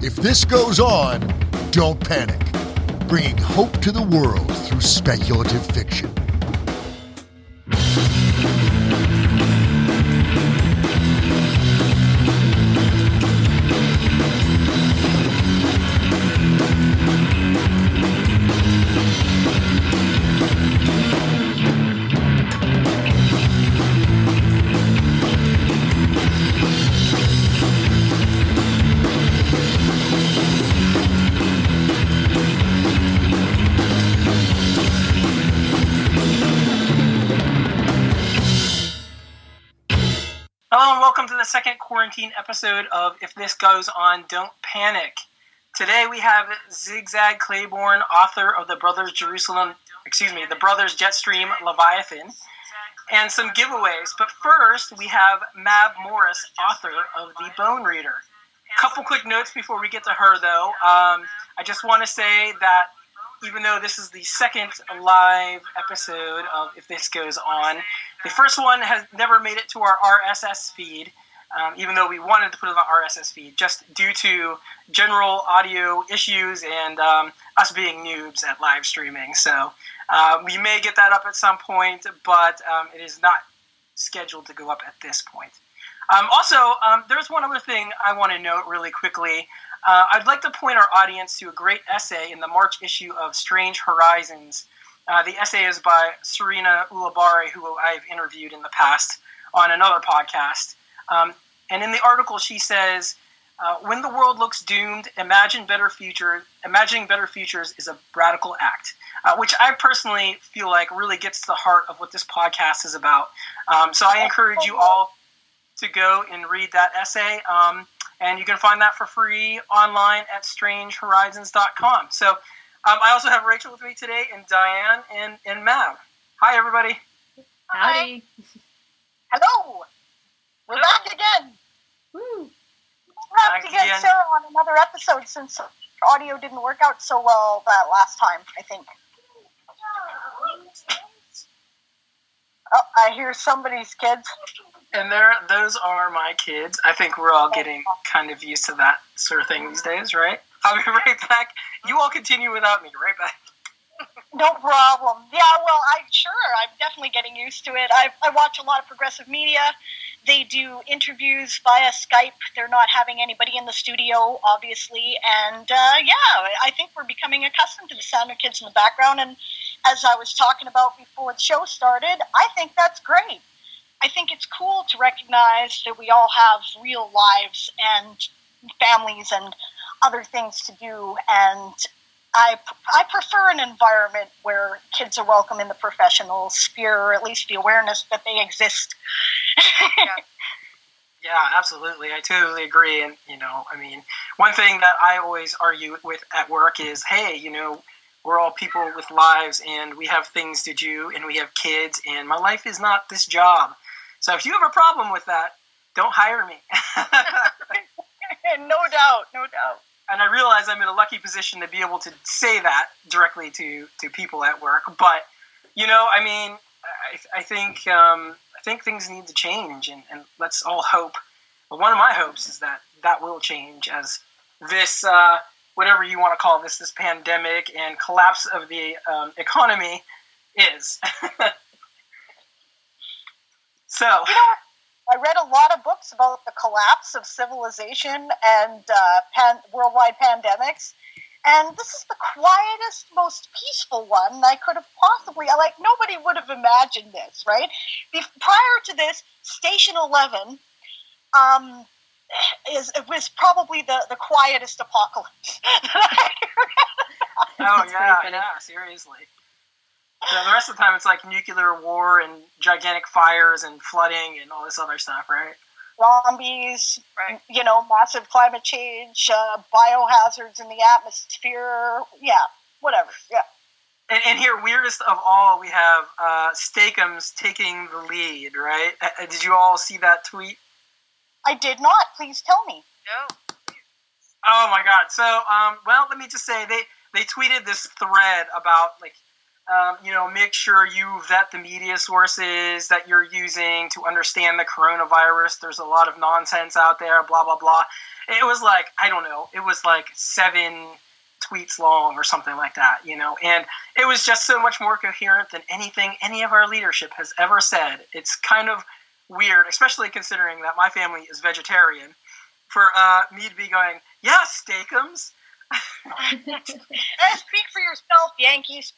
If this goes on, don't panic. Bringing hope to the world through speculative fiction. Hello and welcome to the second quarantine episode of If This Goes On, Don't Panic. Today we have Zig Zag Claybourne, author of the Brothers Jetstream Leviathan, and some giveaways. But first we have Mab Morris, author of The Bone Reader. Couple quick notes before we get to her though. I just want to say that even though this is the second live episode of If This Goes On, the first one has never made it to our RSS feed, even though we wanted to put it on the RSS feed, just due to general audio issues and us being noobs at live streaming. So we may get that up at some point, but it is not scheduled to go up at this point. There's one other thing I want to note really quickly. I'd like to point our audience to a great essay in the March issue of Strange Horizons. The essay is by Serena Ulabari, who I've interviewed in the past on another podcast. And in the article, she says, when the world looks doomed, imagining better futures is a radical act, which I personally feel like really gets to the heart of what this podcast is about. So I encourage you all to go and read that essay. And you can find that for free online at strangehorizons.com. So I also have Rachel with me today, and Diane, and Mab. Hi, everybody. Howdy. Hello. We're back again. Woo. We'll have to get Sarah on another episode since audio didn't work out so well that last time, I think. Oh, I hear somebody's kids. And those are my kids. I think we're all getting kind of used to that sort of thing these days, right? I'll be right back. You all continue without me. Right back. No problem. Yeah, well, I'm definitely getting used to it. I watch a lot of progressive media. They do interviews via Skype. They're not having anybody in the studio, obviously. And, I think we're becoming accustomed to the sound of kids in the background. And as I was talking about before the show started, I think that's great. I think it's cool to recognize that we all have real lives and families and other things to do, and I prefer an environment where kids are welcome in the professional sphere, or at least the awareness that they exist. Yeah, absolutely. I totally agree. And, one thing that I always argue with at work is, hey, we're all people with lives, and we have things to do, and we have kids, and my life is not this job. So if you have a problem with that, don't hire me. No doubt. And I realize I'm in a lucky position to be able to say that directly to people at work. But, I think things need to change, and let's all hope. Well, one of my hopes is that will change as this, whatever you want to call this pandemic and collapse of the economy is. So, I read a lot of books about the collapse of civilization and worldwide pandemics, and this is the quietest, most peaceful one I could have possibly. Nobody would have imagined this, right? Prior to this, Station 11 was probably the quietest apocalypse. Yeah, seriously. So the rest of the time, it's like nuclear war and gigantic fires and flooding and all this other stuff, right? Zombies, right. Massive climate change, biohazards in the atmosphere, whatever, yeah. And here, weirdest of all, we have Steakums taking the lead, right? Did you all see that tweet? I did not. Please tell me. No. Oh, my God. So, let me just say, they tweeted this thread about, Make sure you vet the media sources that you're using to understand the coronavirus. There's a lot of nonsense out there, blah, blah, blah. It was like, I don't know, it was like 7 tweets long or something like that, and it was just so much more coherent than anything any of our leadership has ever said. It's kind of weird, especially considering that my family is vegetarian, for me to be going, yeah, steakums. Speak for yourself, Yankees.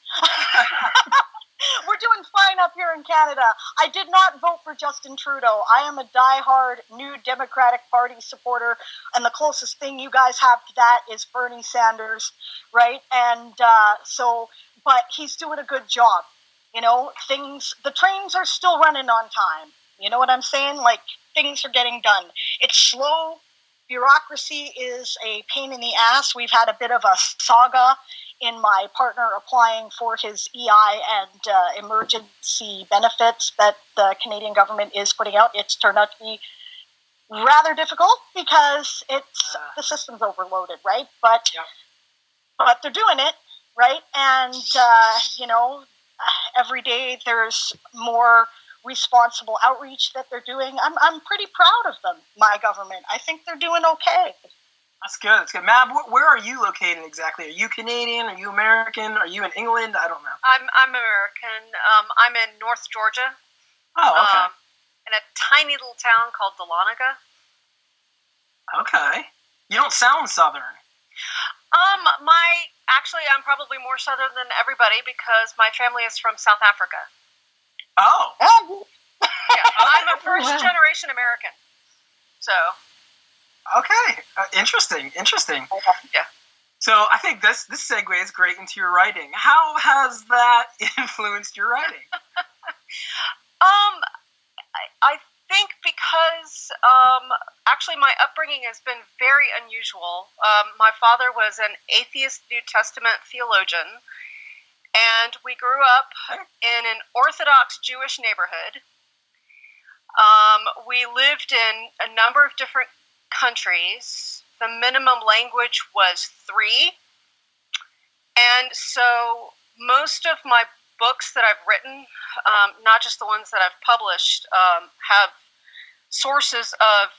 We're doing fine up here in Canada. I did not vote for Justin Trudeau. I am a diehard New Democratic Party supporter, and the closest thing you guys have to that is Bernie Sanders, right? And but he's doing a good job. The trains are still running on time. You know what I'm saying? Like, things are getting done. It's slow. Bureaucracy is a pain in the ass. We've had a bit of a saga in my partner applying for his EI and emergency benefits that the Canadian government is putting out. It's turned out to be rather difficult because the system's overloaded, right? But they're doing it, right? And every day there's more responsible outreach that they're doing. I'm pretty proud of them, my government. I think they're doing okay. That's good. That's good. Mab, where are you located exactly? Are you Canadian? Are you American? Are you in England? I don't know. I'm American. I'm in North Georgia. Oh, okay. In a tiny little town called Dahlonega. Okay. You don't sound Southern. I'm probably more Southern than everybody because my family is from South Africa. Oh. Yeah, I'm a first-generation American. So. Okay. Interesting. Yeah. So I think this segues great into your writing. How has that influenced your writing? I think because actually my upbringing has been very unusual. My father was an atheist New Testament theologian, and we grew up in an Orthodox Jewish neighborhood. We lived in a number of different countries. The minimum language was 3. And so most of my books that I've written, not just the ones that I've published, have sources of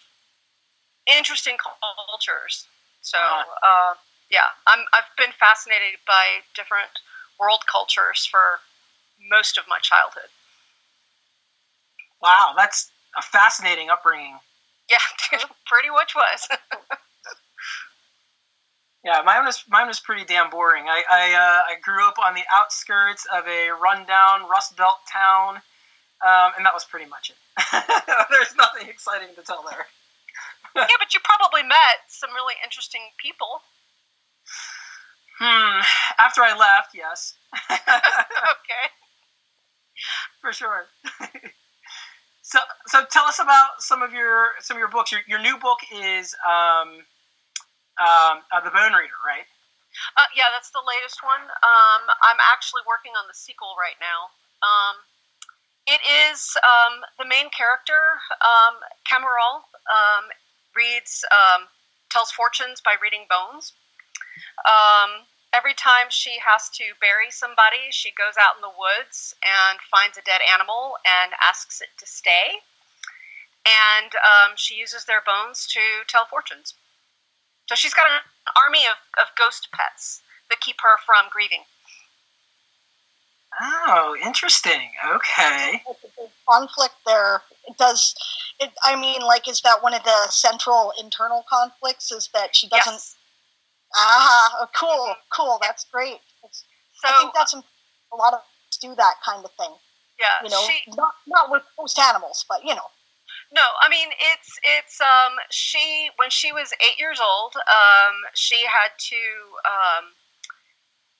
interesting cultures. So, I've been fascinated by different world cultures for most of my childhood. Wow, that's a fascinating upbringing. Yeah, pretty much was. Yeah, mine was pretty damn boring. I grew up on the outskirts of a rundown Rust Belt town, and that was pretty much it. There's nothing exciting to tell there. Yeah, but you probably met some really interesting people. After I left, yes. Okay. For sure. So tell us about some of your books. Your new book is The Bone Reader, right? Yeah, that's the latest one. I'm actually working on the sequel right now. It is the main character, Cameral, tells fortunes by reading bones. Every time she has to bury somebody, she goes out in the woods and finds a dead animal and asks it to stay. And she uses their bones to tell fortunes. So she's got an army of ghost pets that keep her from grieving. Oh, interesting. Okay. There's a big conflict there. Is that one of the central internal conflicts? Is that she doesn't... Yes. Cool. That's great. So, I think that's a lot of us do that kind of thing. Yeah. Not with most animals, but No, I mean it's she when she was 8 years old, she had to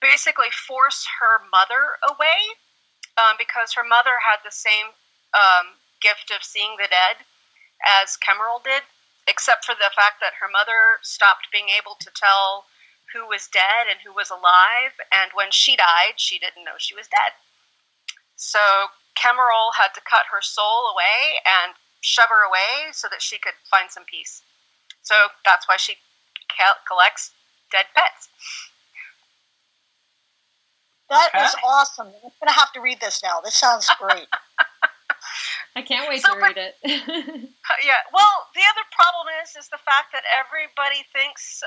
basically force her mother away because her mother had the same gift of seeing the dead as Cameral did, except for the fact that her mother stopped being able to tell who was dead and who was alive, and when she died, she didn't know she was dead. So Cameral had to cut her soul away and shove her away so that she could find some peace. So that's why she collects dead pets. That is awesome. I'm going to have to read this now. This sounds great. I can't wait to read it. Yeah. Well, the other problem is the fact that everybody thinks,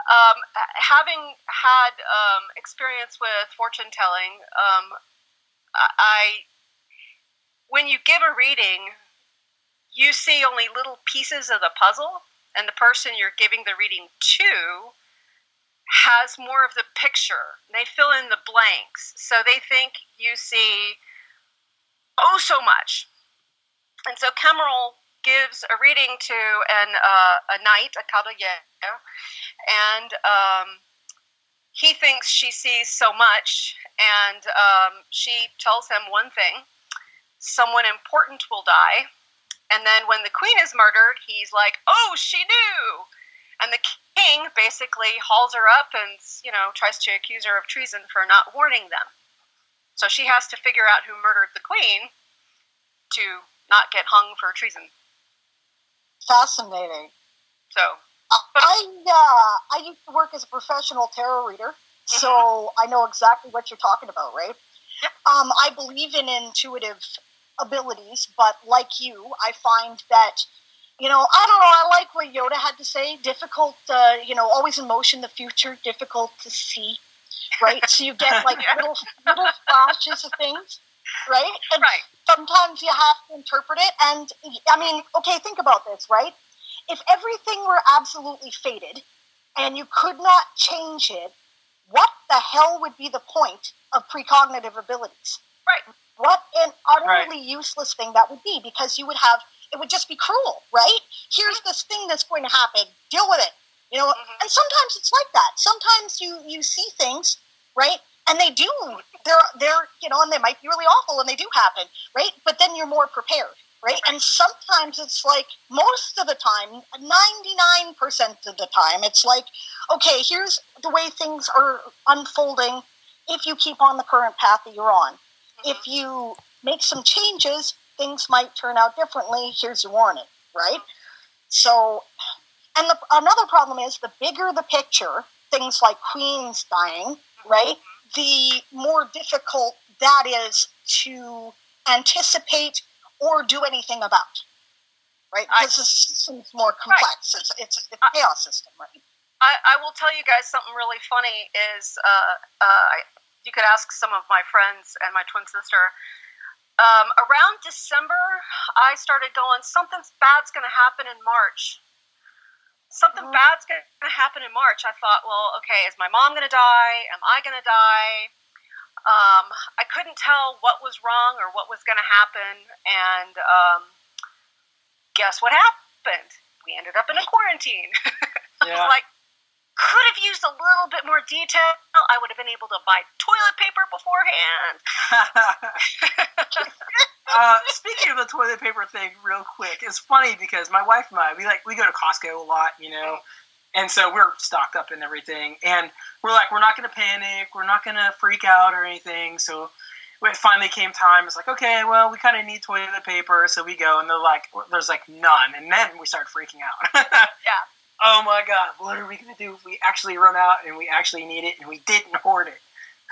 having had experience with fortune telling, when you give a reading, you see only little pieces of the puzzle, and the person you're giving the reading to has more of the picture. They fill in the blanks, so they think you see so much. And so Kemerl gives a reading to a knight, a cavalier, and he thinks she sees so much, and she tells him one thing: someone important will die. And then when the queen is murdered, he's like, "Oh, she knew." And the king basically hauls her up and, tries to accuse her of treason for not warning them. So she has to figure out who murdered the queen to not get hung for treason. Fascinating. So, I used to work as a professional tarot reader, so I know exactly what you're talking about, right? Yep. I believe in intuitive abilities, but like you, I find that, I don't know, I like what Yoda had to say, difficult, always in motion, the future, difficult to see, right? So you get like little flashes of things, right? And right. Sometimes you have to interpret it, and okay, think about this, right? If everything were absolutely fated and you could not change it, what the hell would be the point of precognitive abilities? Right. What an utterly useless thing that would be, because it would just be cruel, right? Here's this thing that's going to happen, deal with it, and sometimes it's like that. Sometimes you see things, right? And they do, they're and they might be really awful, and they do happen, right? But then you're more prepared, right? And sometimes it's like, most of the time, 99% of the time, it's like, okay, here's the way things are unfolding if you keep on the current path that you're on. If you make some changes, things might turn out differently. Here's your warning, right? So, and another problem is, the bigger the picture, things like queens dying, right? The more difficult that is to anticipate or do anything about, right? Because the system's more complex. Right. It's a chaos system, right? I will tell you guys something really funny is, you could ask some of my friends and my twin sister. Around December, I started going, something bad's going to happen in March. Something bad's going to happen in March. I thought, well, okay, is my mom going to die? Am I going to die? I couldn't tell what was wrong or what was going to happen. And guess what happened? We ended up in a quarantine. I was like, could have used a little bit more detail. I would have been able to buy toilet paper beforehand. Speaking of the toilet paper thing, real quick, it's funny because my wife and I, we go to Costco a lot, and so we're stocked up and everything, and we're like, we're not going to panic, we're not going to freak out or anything. So when it finally came time, it's like, okay, well, we kind of need toilet paper, so we go, and they're like, there's like none, and then we start freaking out. Yeah. Oh my God, what are we going to do if we actually run out and we actually need it and we didn't hoard it?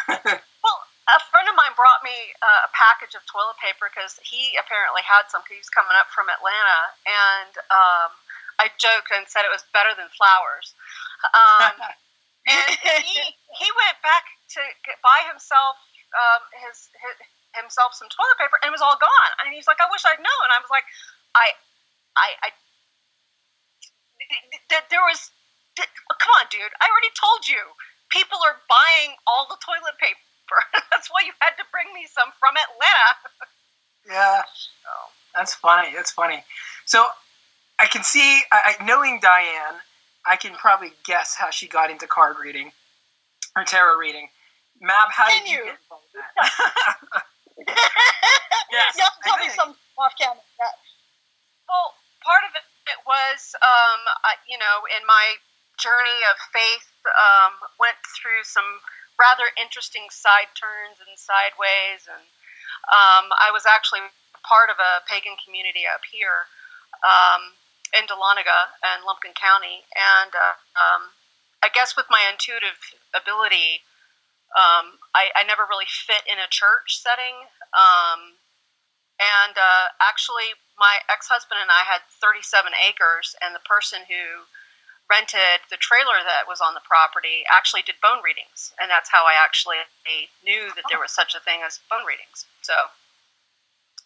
Well, a friend of mine brought me a package of toilet paper because he apparently had some, because he was coming up from Atlanta, and I joked and said it was better than flowers. And he went back to buy himself himself some toilet paper, and it was all gone. And he's like, I wish I'd known. I was like, there was, come on, dude, I already told you, people are buying all the toilet paper. That's why you had to bring me some from Atlanta. Yeah. Oh, that's funny. So I can see, knowing Diane, I can probably guess how she got into card reading or tarot reading. Mab, how did you get involved in that? Yes, you have to tell me some off camera. Yeah. Well, part of it was, in my journey of faith, went through some rather interesting side turns and sideways, and I was actually part of a pagan community up here in Dahlonega and Lumpkin County, and I guess with my intuitive ability, I never really fit in a church setting. Actually, my ex-husband and I had 37 acres, and the person who rented the trailer that was on the property actually did bone readings, and that's how I actually knew that there was such a thing as bone readings. So,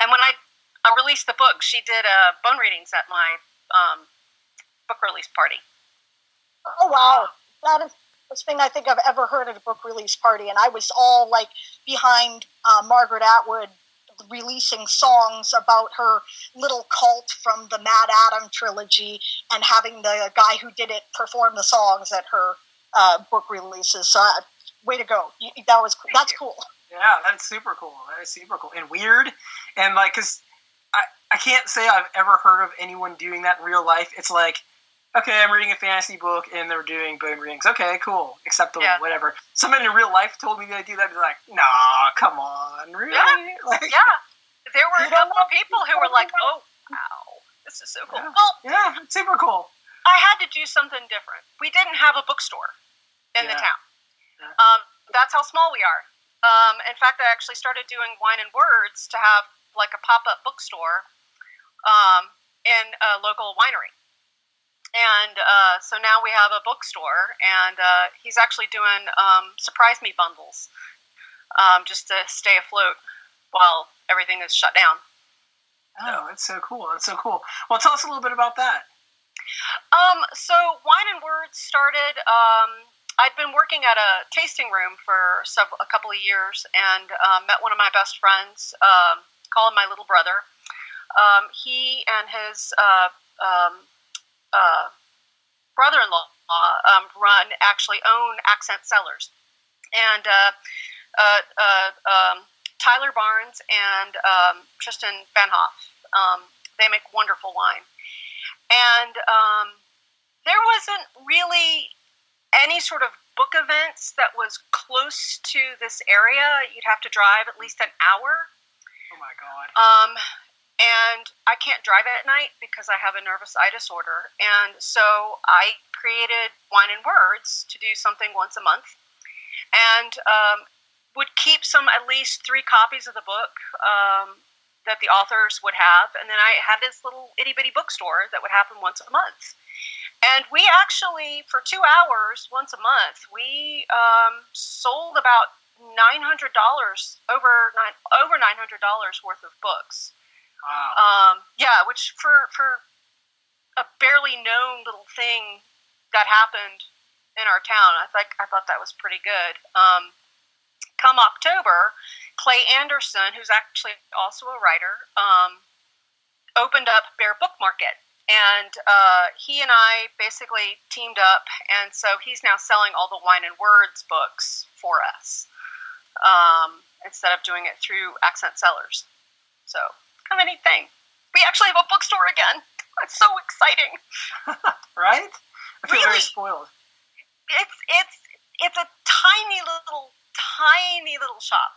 and when I released the book, she did bone readings at my book release party. Oh, wow. That is the first thing I think I've ever heard at a book release party, and I was all like behind Margaret Atwood releasing songs about her little cult from the Mad Adam trilogy and having the guy who did it perform the songs at her book releases. So way to go. That's cool. Yeah, that's super cool. That is super cool. And weird. And like, cause I can't say I've ever heard of anyone doing that in real life. It's like, okay, I'm reading a fantasy book and they're doing bone readings. Okay, cool. Acceptable, whatever. Someone in real life told me they do that. I'd be like, nah, come on. Really? Yeah. Like, There were a couple of people who were like, oh, wow, this is so cool. Yeah. Well, yeah, it's super cool. I had to do something different. We didn't have a bookstore in the town. Yeah. That's how small we are. In fact, I actually started doing Wine and Words to have like a pop-up bookstore in a local winery. And so now we have a bookstore, and he's actually doing surprise me bundles just to stay afloat while everything is shut down. Oh, that's so cool. That's so cool. Well, tell us a little bit about that. So Wine and Words started, I'd been working at a tasting room for a couple of years, and met one of my best friends, call him my little brother. He and his brother-in-law own Accent Cellars, and Tyler Barnes and Tristan Benhoff. They make wonderful wine, and there wasn't really any sort of book events that was close to this area. You'd have to drive at least an hour. Oh my God. And I can't drive at night because I have a nervous eye disorder. And so I created Wine and Words to do something once a month, and would keep at least 3 copies of the book that the authors would have. And then I had this little itty bitty bookstore that would happen once a month. And we actually, for 2 hours once a month, we sold about $900, over $900 worth of books. Wow. Which for a barely known little thing that happened in our town, I thought that was pretty good. Come October, Clay Anderson, who's actually also a writer, opened up Bear Book Market, and he and I basically teamed up, and so he's now selling all the Wine and Words books for us, instead of doing it through Accent Cellars. So, kind of a neat thing. We actually have a bookstore again. It's so exciting. Right? I feel really very spoiled. It's a tiny little shop.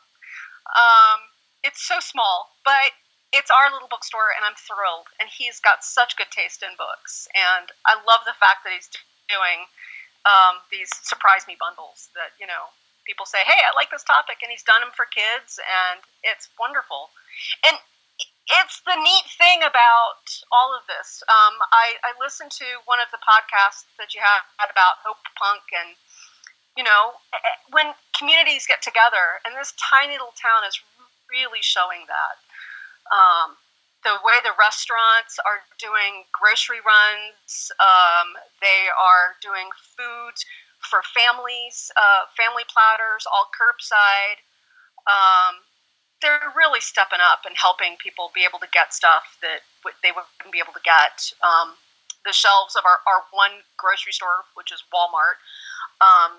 It's so small, but it's our little bookstore, and I'm thrilled. And he's got such good taste in books, and I love the fact that he's doing these surprise me bundles that, people say, hey, I like this topic, and he's done them for kids, and it's wonderful. And it's the neat thing about all of this. I listened to one of the podcasts that you had about Hope Punk, and when communities get together, and this tiny little town is really showing that. The way the restaurants are doing grocery runs, they are doing food for families, family platters, all curbside. They're really stepping up and helping people be able to get stuff that they wouldn't be able to get. The shelves of our one grocery store, which is Walmart,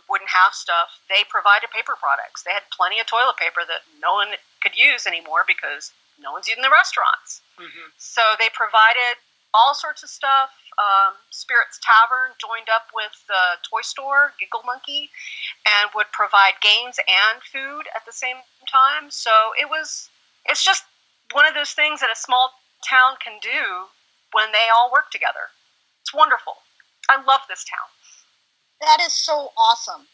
wouldn't have stuff. They provided paper products. They had plenty of toilet paper that no one could use anymore because no one's using the restaurants. Mm-hmm. So they provided all sorts of stuff. Spirit's Tavern joined up with the toy store, Giggle Monkey, and would provide games and food at the same time. So it's just one of those things that a small town can do when they all work together. It's wonderful. I love this town. That is so awesome.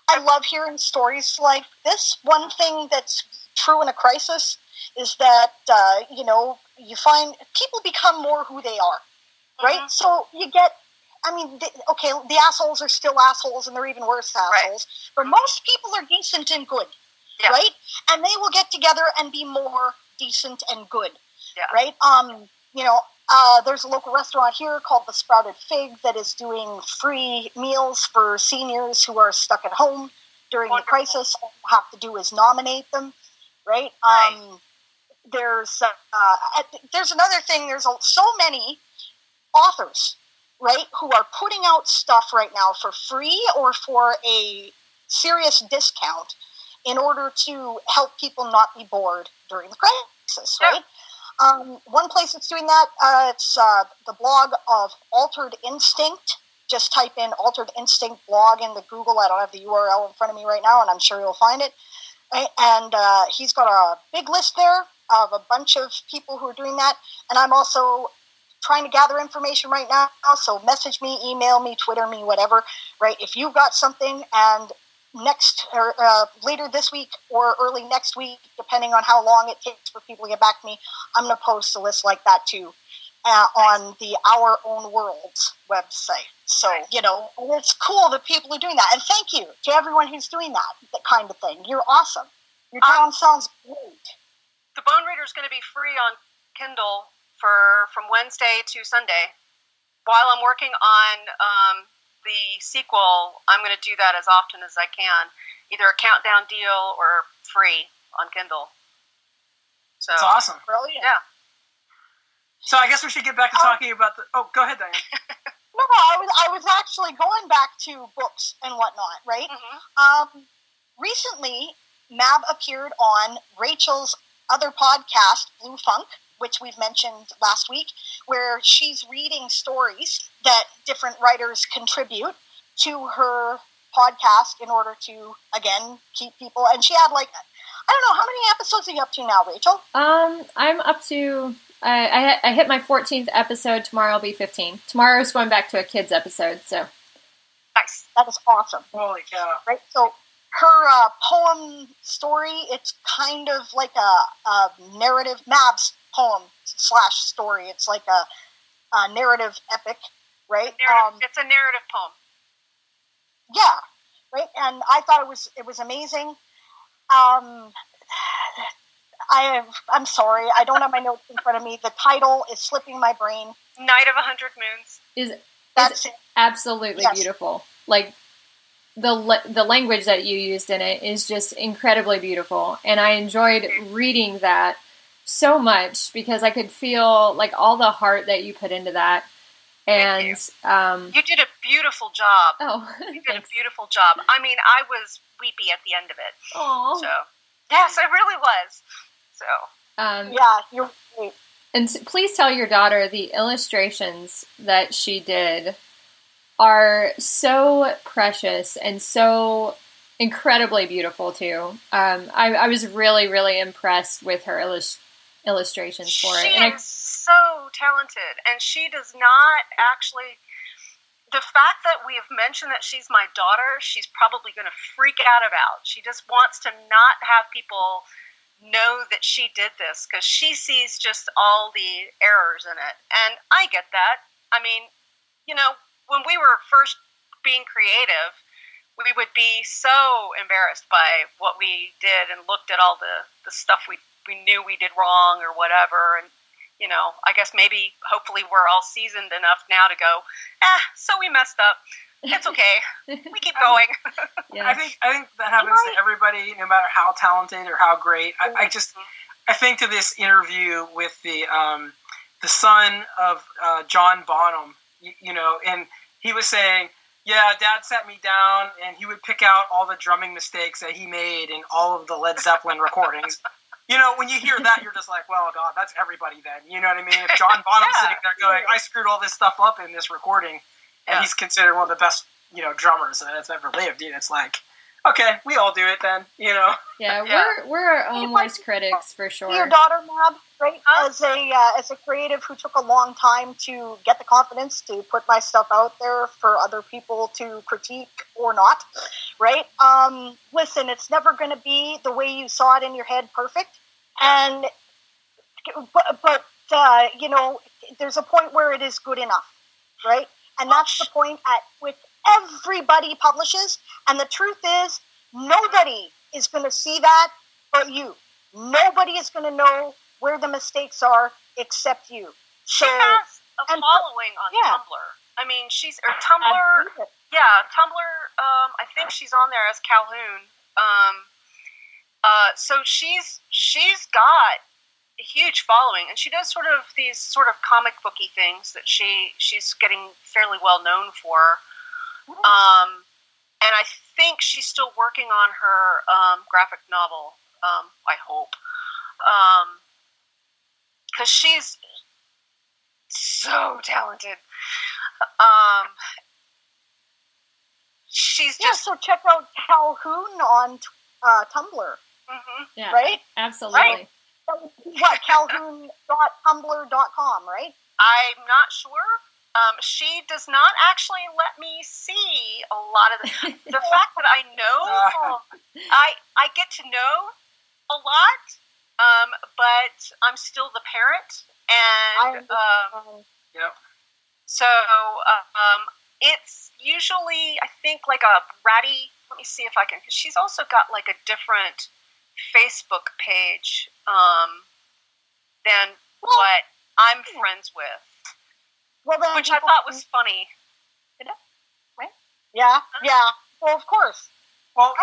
I love hearing stories like this. One thing that's true in a crisis is that, you find people become more who they are, right? Mm-hmm. So you get, the assholes are still assholes, and they're even worse assholes, but most people are decent and good, right? And they will get together and be more decent and good, right? There's a local restaurant here called the Sprouted Fig that is doing free meals for seniors who are stuck at home during the crisis. All you have to do is nominate them, right? There's another thing. There's so many authors, right, who are putting out stuff right now for free or for a serious discount in order to help people not be bored during the crisis, right? One place that's doing that, it's the blog of Altered Instinct. Just type in Altered Instinct blog into Google. I don't have the URL in front of me right now, and I'm sure you'll find it. Right? And he's got a big list there of a bunch of people who are doing that. And I'm also trying to gather information right now, so message me, email me, Twitter me, whatever, right? If you've got something, and later this week or early next week, depending on how long it takes for people to get back to me, I'm going to post a list like that too on the Our Own Worlds website. So, it's cool that people are doing that. And thank you to everyone who's doing that kind of thing. You're awesome. Your town sounds great. The Bone Reader is going to be free on Kindle from Wednesday to Sunday. While I'm working on the sequel, I'm going to do that as often as I can, either a countdown deal or free on Kindle. So that's awesome. Brilliant. Yeah. So I guess we should get back to talking about the. Oh, go ahead, Diane. No, I was actually going back to books and whatnot, right? Mm-hmm. Recently, Mab appeared on Rachel's other podcast, Blue Funk, which we've mentioned last week, where she's reading stories that different writers contribute to her podcast in order to, again, keep people. And she had I don't know, how many episodes are you up to now, Rachel? I'm up to, I hit my 14th episode. Tomorrow will be 15. Tomorrow's going back to a kids episode, so. Nice. That is awesome. Holy cow. Right, so her poem story, it's kind of like a narrative, Mab's poem / story. It's like a narrative epic, right? It's a narrative poem. Yeah, right. And I thought it was amazing. I'm sorry, I don't have my notes in front of me. The title is slipping my brain. Night of 100 Moons. Is absolutely beautiful. Like the language that you used in it is just incredibly beautiful, and I enjoyed reading that so much because I could feel like all the heart that you put into that. And you did a beautiful job. Oh, you did a beautiful job. I mean, I was weepy at the end of it. Oh, so yes, I really was. So yeah, you're great. And please tell your daughter the illustrations that she did are so precious and so incredibly beautiful too. I was really, really impressed with her illustrations for it. She is so talented, and she does not actually. The fact that we have mentioned that she's my daughter, she's probably going to freak out about. She just wants to not have people know that she did this because she sees just all the errors in it. And I get that. I mean, when we were first being creative, we would be so embarrassed by what we did and looked at all the stuff we knew we did wrong or whatever. And, I guess maybe, hopefully we're all seasoned enough now to go, so we messed up. It's okay. We keep going. Yeah. I think that happens to everybody, no matter how talented or how great. I think to this interview with the son of John Bonham, and he was saying, yeah, Dad sat me down and he would pick out all the drumming mistakes that he made in all of the Led Zeppelin recordings. When you hear that, you're just like, well, God, that's everybody then. You know what I mean? If John Bonham's sitting there going, I screwed all this stuff up in this recording, and he's considered one of the best, drummers that's ever lived, it's like, Okay, we all do it then, you know. Yeah, Yeah. we're our own worst critics for sure. Your daughter, Mab, right? As a creative who took a long time to get the confidence to put my stuff out there for other people to critique or not, right? Listen, it's never going to be the way you saw it in your head, perfect. And but you know, there's a point where it is good enough, right? And that's the point at which everybody publishes. And the truth is, nobody is going to see that but you. Nobody is going to know where the mistakes are except you. She has a following on Tumblr. I mean, Tumblr. Yeah, Tumblr. I think she's on there as Calhoun. So she's got a huge following, and she does sort of these sort of comic booky things that she's getting fairly well known for. And I think she's still working on her graphic novel. I hope, because she's so talented. She's just so check out Calhoun on Tumblr. Mm-hmm. Yeah, right? Absolutely. Right. What, Calhoun.tumblr.com, right? I'm not sure. She does not actually let me see a lot of the fact that I know. I get to know a lot, but I'm still the parent, and Yep. so it's usually, I think, like a ratty. Let me see if I can. She's also got like a different Facebook page than what I'm friends with. Well, then which I thought was funny. Right? Yeah. Well, of course. Well,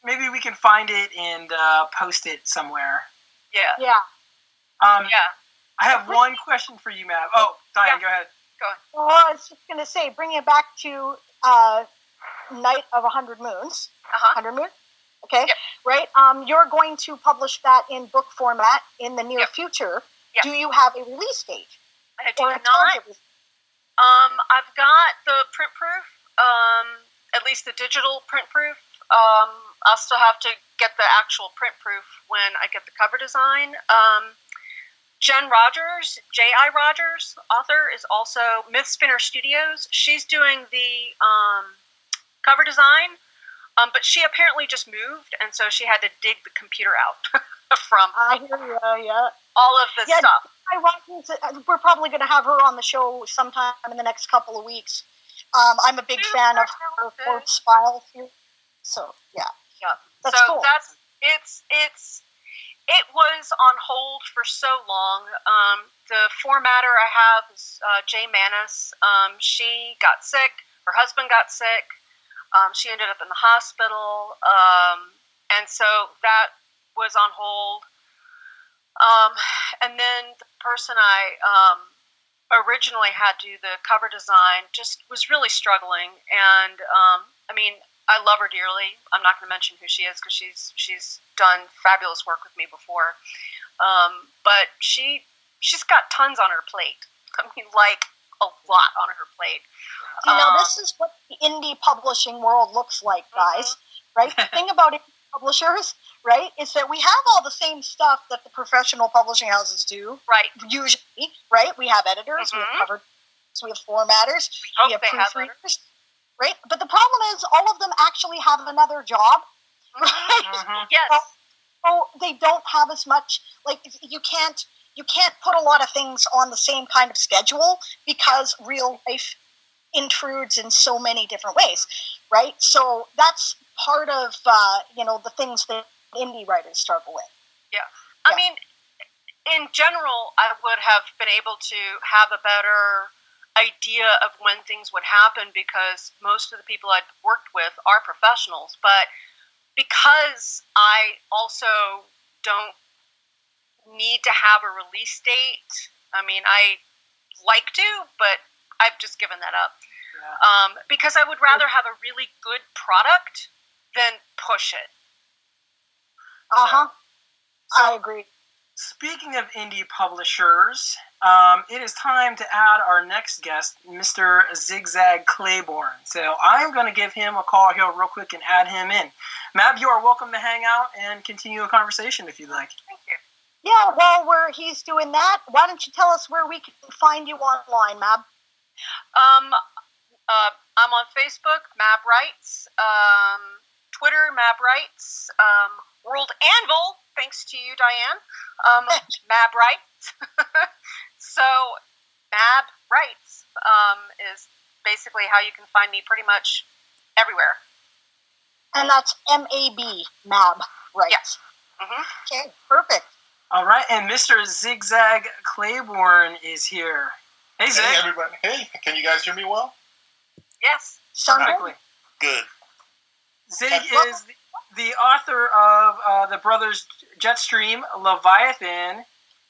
maybe we can find it and post it somewhere. Yeah. Yeah. I have one question for you, Mab. Oh, Diane, go ahead. Go ahead. Well, I was just going to say, bring it back to Night of 100 Moons. 100 Moons? Okay. Yep. Right? You're going to publish that in book format in the near future. Yep. Do you have a release date? I do not. I've got the print proof, at least the digital print proof. I'll still have to get the actual print proof when I get the cover design. Jen Rogers, J.I. Rogers, author, is also Myth Spinner Studios. She's doing the cover design, but she apparently just moved, and so she had to dig the computer out from I hear you, all of the stuff. We're probably going to have her on the show sometime in the next couple of weeks. I'm a big fan of her Quartz File here, so that's cool. It was on hold for so long. The formatter I have is Jay Manis. She got sick. Her husband got sick. She ended up in the hospital, and so that was on hold. And then the person I originally had to do the cover design just was really struggling. And I mean, I love her dearly. I'm not going to mention who she is because she's done fabulous work with me before. But she's got tons on her plate. I mean, like a lot on her plate. This is what the indie publishing world looks like, guys. Right? The thing about indie publishers, right, is that we have all the same stuff that the professional publishing houses do. Right. Usually, right? We have editors, we have covers, we have formatters, we have proofreaders, right? But the problem is all of them actually have another job, right? Yes. So they don't have as much, like, you can't put a lot of things on the same kind of schedule because real life intrudes in so many different ways, right? So that's part of, the things that indie writers struggle with. Yeah. I mean, in general, I would have been able to have a better idea of when things would happen because most of the people I'd worked with are professionals. But because I also don't need to have a release date, I mean, I like to, but I've just given that up. Yeah. Because I would rather have a really good product than push it. So, I agree. Speaking of indie publishers, it is time to add our next guest, Mr. Zig Zag Claybourne. So I'm going to give him a call here real quick and add him in. Mab, you are welcome to hang out and continue a conversation if you'd like. Thank you. Yeah, while he's doing that, why don't you tell us where we can find you online, Mab? I'm on Facebook, Mab Writes, Twitter, Mab Writes, World Anvil, thanks to you, Diane, Mab Writes. So, Mab Writes is basically how you can find me pretty much everywhere. And that's M-A-B, Mab Writes. Yes. Mm-hmm. Okay, perfect. All right, and Mr. Zig Zag Claybourne is here. Hey, Zig. Hey, everybody. Hey, can you guys hear me well? Yes. Perfectly. Good. Zig is the author of the Brothers Jetstream, Leviathan,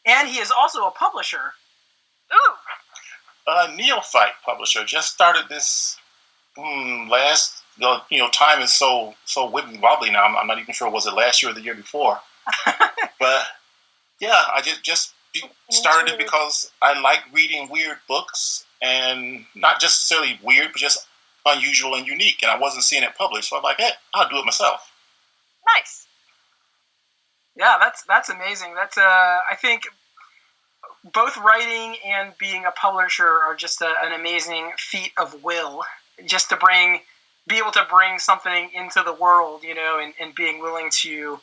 and he is also a publisher. Ooh. A neophyte publisher. Just started this last. Time is so wibbly wobbly now. I'm not even sure, was it last year or the year before? But yeah, I just started it because I like reading weird books, and not just necessarily weird, but just unusual and unique. And I wasn't seeing it published, so I'm like, hey, I'll do it myself. Nice. Yeah, that's amazing. That's I think both writing and being a publisher are just an amazing feat of will. Just to be able to bring something into the world, and being willing to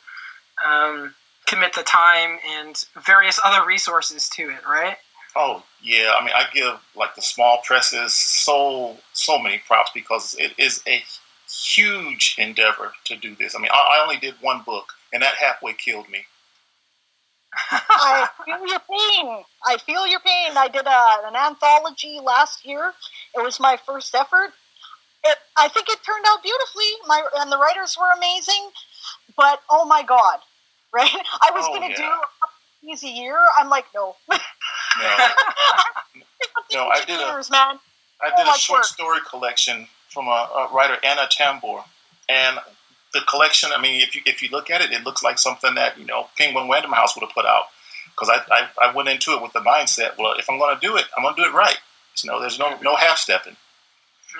commit the time and various other resources to it, right? Oh, yeah. I mean, I give, the small presses so many props because it is a huge endeavor to do this. I mean, I only did one book, and that halfway killed me. I feel your pain. I did an anthology last year. It was my first effort. I think it turned out beautifully, and the writers were amazing, but oh my God, right? I was going to do a couple of these a year. I'm like, no. No, I did a short story collection from a writer, Anna Tambor, and the collection, I mean, if you look at it, it looks like something that, Penguin Random House would have put out, because I went into it with the mindset, well, if I'm going to do it, I'm going to do it right. There's no half-stepping.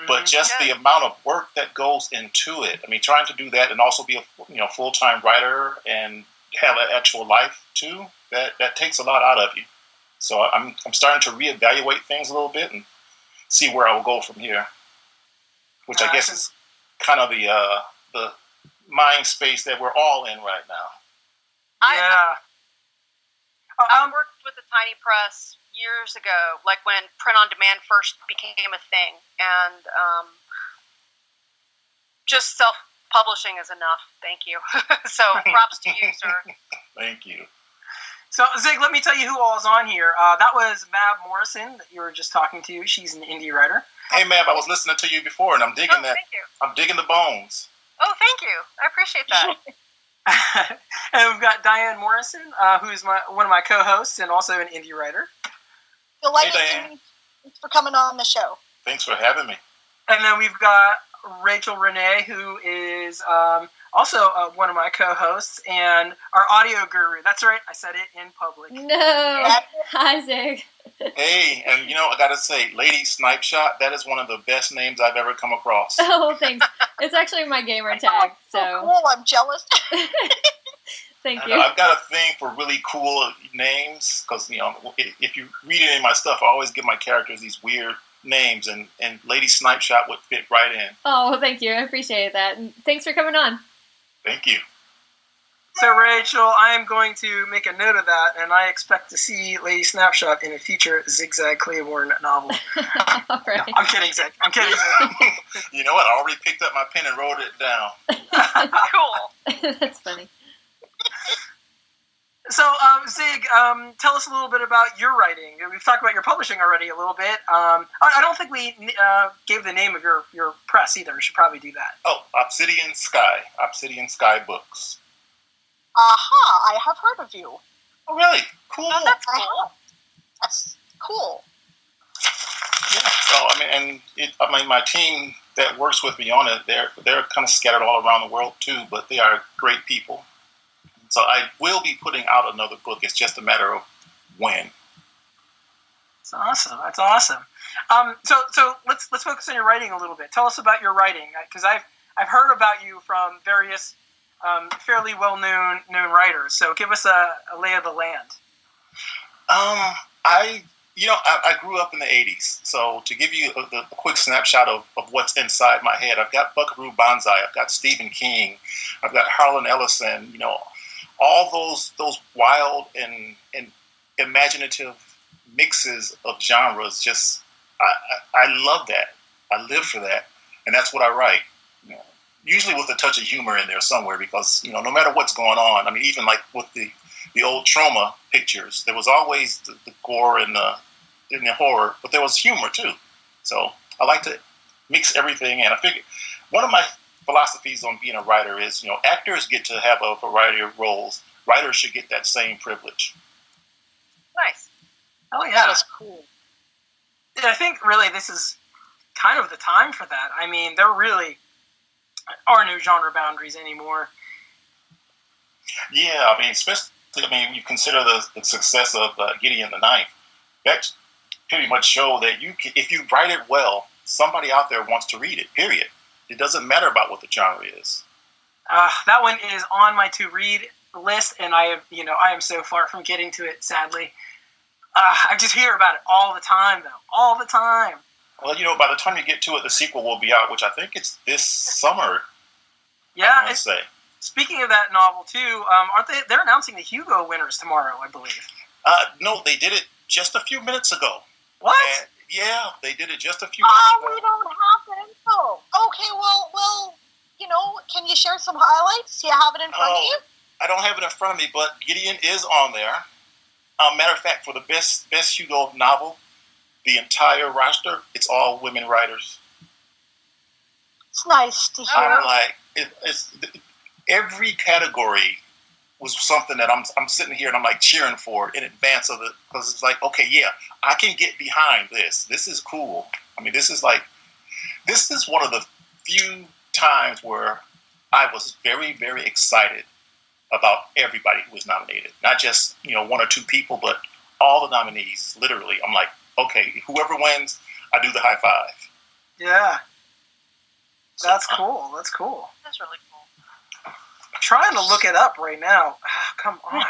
But just the amount of work that goes into it. I mean, trying to do that and also be a full-time writer and have an actual life too. That takes a lot out of you. So I'm starting to reevaluate things a little bit and see where I will go from here. Which I guess is kind of the mind space that we're all in right now. Yeah. I worked with a tiny press years ago, like when print on demand first became a thing, and just self-publishing is enough. Thank you. So props to you, sir. Thank you. So Zig, let me tell you who all is on here. That was Mab Morrison that you were just talking to. She's an indie writer. Hey Mab, I was listening to you before, and I'm digging that. Thank you. I'm digging the bones. Oh, thank you. I appreciate that. And we've got Diane Morrison, who's one of my co-hosts and also an indie writer. Delighted to meet you. Thanks for coming on the show. Thanks for having me. And then we've got Rachel Renee, who is also one of my co-hosts and our audio guru. That's right, I said it in public. No. Hi, Zig. Hey, and I gotta say, Lady Snipe Shot, that is one of the best names I've ever come across. Oh, thanks. It's actually my gamer tag. So cool, I'm jealous. Thank you. I've got a thing for really cool names because, if you read any of my stuff, I always give my characters these weird names, and Lady Snipe Shot would fit right in. Oh, thank you. I appreciate that. And thanks for coming on. Thank you. So, Rachel, I am going to make a note of that, and I expect to see Lady Snapshot in a future Zig Zag Claybourne novel. All right. No, I'm kidding, Zig. I'm kidding, Zig. You know what? I already picked up my pen and wrote it down. Cool. That's funny. So, Zig, tell us a little bit about your writing. We've talked about your publishing already a little bit. I don't think we gave the name of your press either. We should probably do that. Oh, Obsidian Sky Books. Aha, I have heard of you. Oh, really? Cool. Oh, that's cool. That's cool. Yeah. So, my team that works with me on it, they're kind of scattered all around the world too, but they are great people. So I will be putting out another book. It's just a matter of when. That's awesome. That's awesome. So let's focus on your writing a little bit. Tell us about your writing, because I've heard about you from various fairly well-known writers. So give us a lay of the land. I grew up in the 80s. So to give you a quick snapshot of what's inside my head, I've got Buckaroo Banzai, I've got Stephen King, I've got Harlan Ellison, all those wild and imaginative mixes of genres. Just, I love that. I live for that. And that's what I write. Usually with a touch of humor in there somewhere, because, no matter what's going on, I mean, even like with the old Trauma pictures, there was always the gore and the horror, but there was humor too. So I like to mix everything in. I figure one of my philosophies on being a writer is, actors get to have a variety of roles. Writers should get that same privilege. Nice. Oh yeah, that's cool. Yeah, I think really this is kind of the time for that. I mean, there really are no genre boundaries anymore. Yeah, I mean, especially, you consider the success of Gideon the Ninth. That pretty much show that if you write it well, somebody out there wants to read it, period. It doesn't matter about what the genre is. That one is on my to-read list, and I am so far from getting to it, sadly. I just hear about it all the time, though. All the time. Well, by the time you get to it, the sequel will be out, which I think it's this summer. Yeah. I say. Speaking of that novel, too, aren't they? They're announcing the Hugo winners tomorrow, I believe. No, they did it just a few minutes ago. What? And, yeah, they did it just a few minutes ago. We don't have the info. Okay, well, can you share some highlights? Do you have it in front of you? I don't have it in front of me, but Gideon is on there. Matter of fact, for the best Hugo novel, the entire roster, it's all women writers. It's nice to hear. I'm like, it's every category was something that I'm sitting here and I'm like cheering for in advance of it, because it's like, okay, yeah, I can get behind this. This is cool. I mean, this is one of the few times where I was very, very excited about everybody who was nominated. Not just, one or two people, but all the nominees, literally. I'm like, okay, whoever wins, I do the high five. Yeah. That's cool. That's cool. That's really cool. I'm trying to look it up right now. Come on.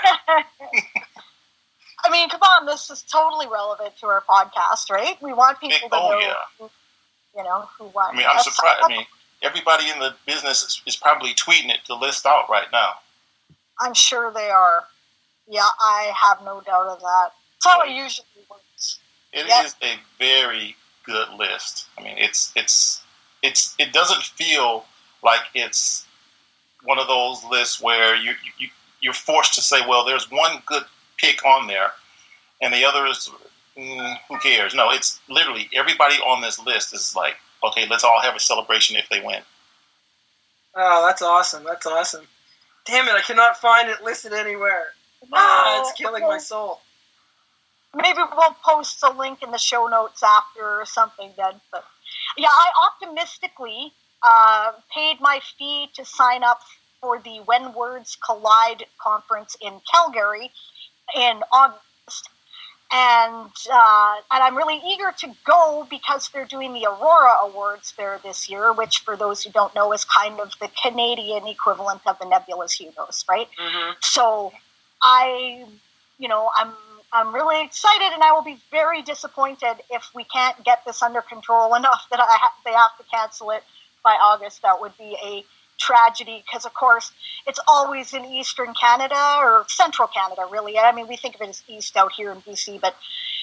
I mean, come on. This is totally relevant to our podcast, right? We want people to know, yeah. Who won. I mean, I'm surprised. I mean, everybody in the business is probably tweeting it to list out right now. I'm sure they are. Yeah, I have no doubt of that. That's how it usually works. It is a very good list. I mean, it doesn't feel like it's one of those lists where you're forced to say, well, there's one good pick on there, and the other is who cares? No, it's literally everybody on this list is like, okay, let's all have a celebration if they win. Oh, that's awesome! That's awesome. Damn it, I cannot find it listed anywhere. It's killing my soul. Maybe we'll post a link in the show notes after or something then. But yeah, I optimistically paid my fee to sign up for the When Words Collide conference in Calgary in August. And I'm really eager to go because they're doing the Aurora Awards there this year, which, for those who don't know, is kind of the Canadian equivalent of the Nebula's Hugos, right? Mm-hmm. So I'm really excited, and I will be very disappointed if we can't get this under control enough that they have to cancel it by August. That would be a tragedy, because of course it's always in Eastern Canada, or Central Canada, really. I mean, we think of it as East out here in BC, but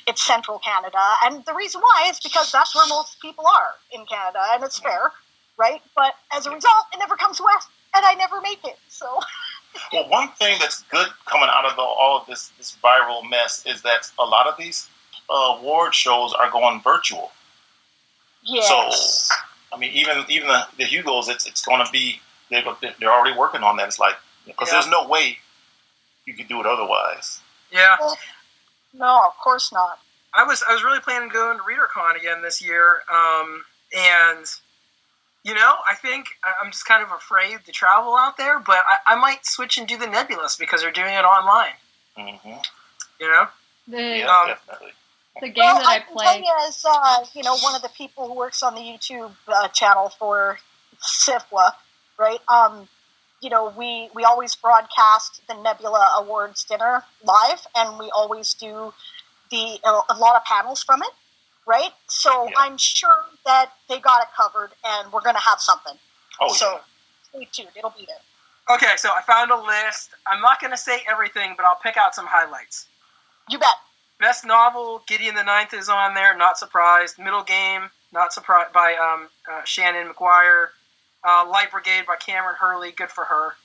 it's Central Canada, and the reason why is because that's where most people are in Canada, and it's fair, right? But as a result, it never comes west, and I never make it. So well, one thing that's good coming out of all of this viral mess is that a lot of these award shows are going virtual. Yes. So I mean, even the Hugos, it's going to be, they're already working on that. It's like, because there's no way you could do it otherwise. Yeah. No, of course not. I was really planning to go to ReaderCon again this year, and I think I'm just kind of afraid to travel out there, but I might switch and do the Nebulous because they're doing it online. Mm-hmm. Definitely. The game that I play. As one of the people who works on the YouTube channel for SIFWA, right? We always broadcast the Nebula Awards dinner live, and we always do a lot of panels from it, right? So I'm sure that they got it covered, and we're going to have something. Stay tuned; it'll be there. Okay, so I found a list. I'm not going to say everything, but I'll pick out some highlights. You bet. Best novel, Gideon the Ninth is on there. Not surprised. Middle Game, not surprised, by Shannon McGuire. Light Brigade by Cameron Hurley, good for her.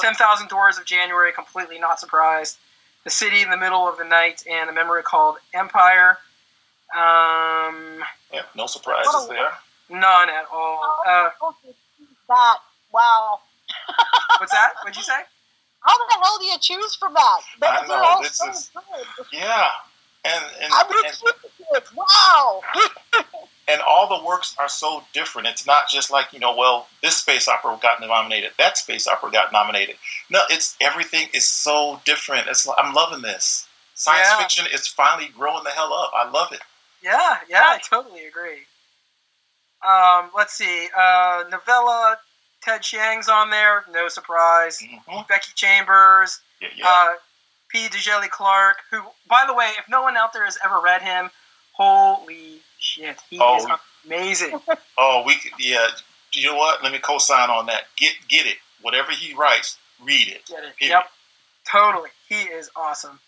10,000 Doors of January, completely not surprised. The City in the Middle of the Night, and A Memory Called Empire. No surprises there. None at all. Wow. What's that? What'd you say? How the hell do you choose from that? I know, they're all this so is good. Yeah. Wow. And all the works are so different. It's not just like, this space opera got nominated, that space opera got nominated. No, everything is so different. I'm loving this. Science fiction is finally growing the hell up. I love it. Yeah, I totally agree. Let's see. Novella, Ted Chiang's on there, no surprise. Mm-hmm. Becky Chambers. Yeah. P. DeJelly Clark, who, by the way, if no one out there has ever read him, holy shit, he is amazing. You know what? Let me co-sign on that. Get it. Whatever he writes, read it. Get it. Period. Yep. Totally. He is awesome.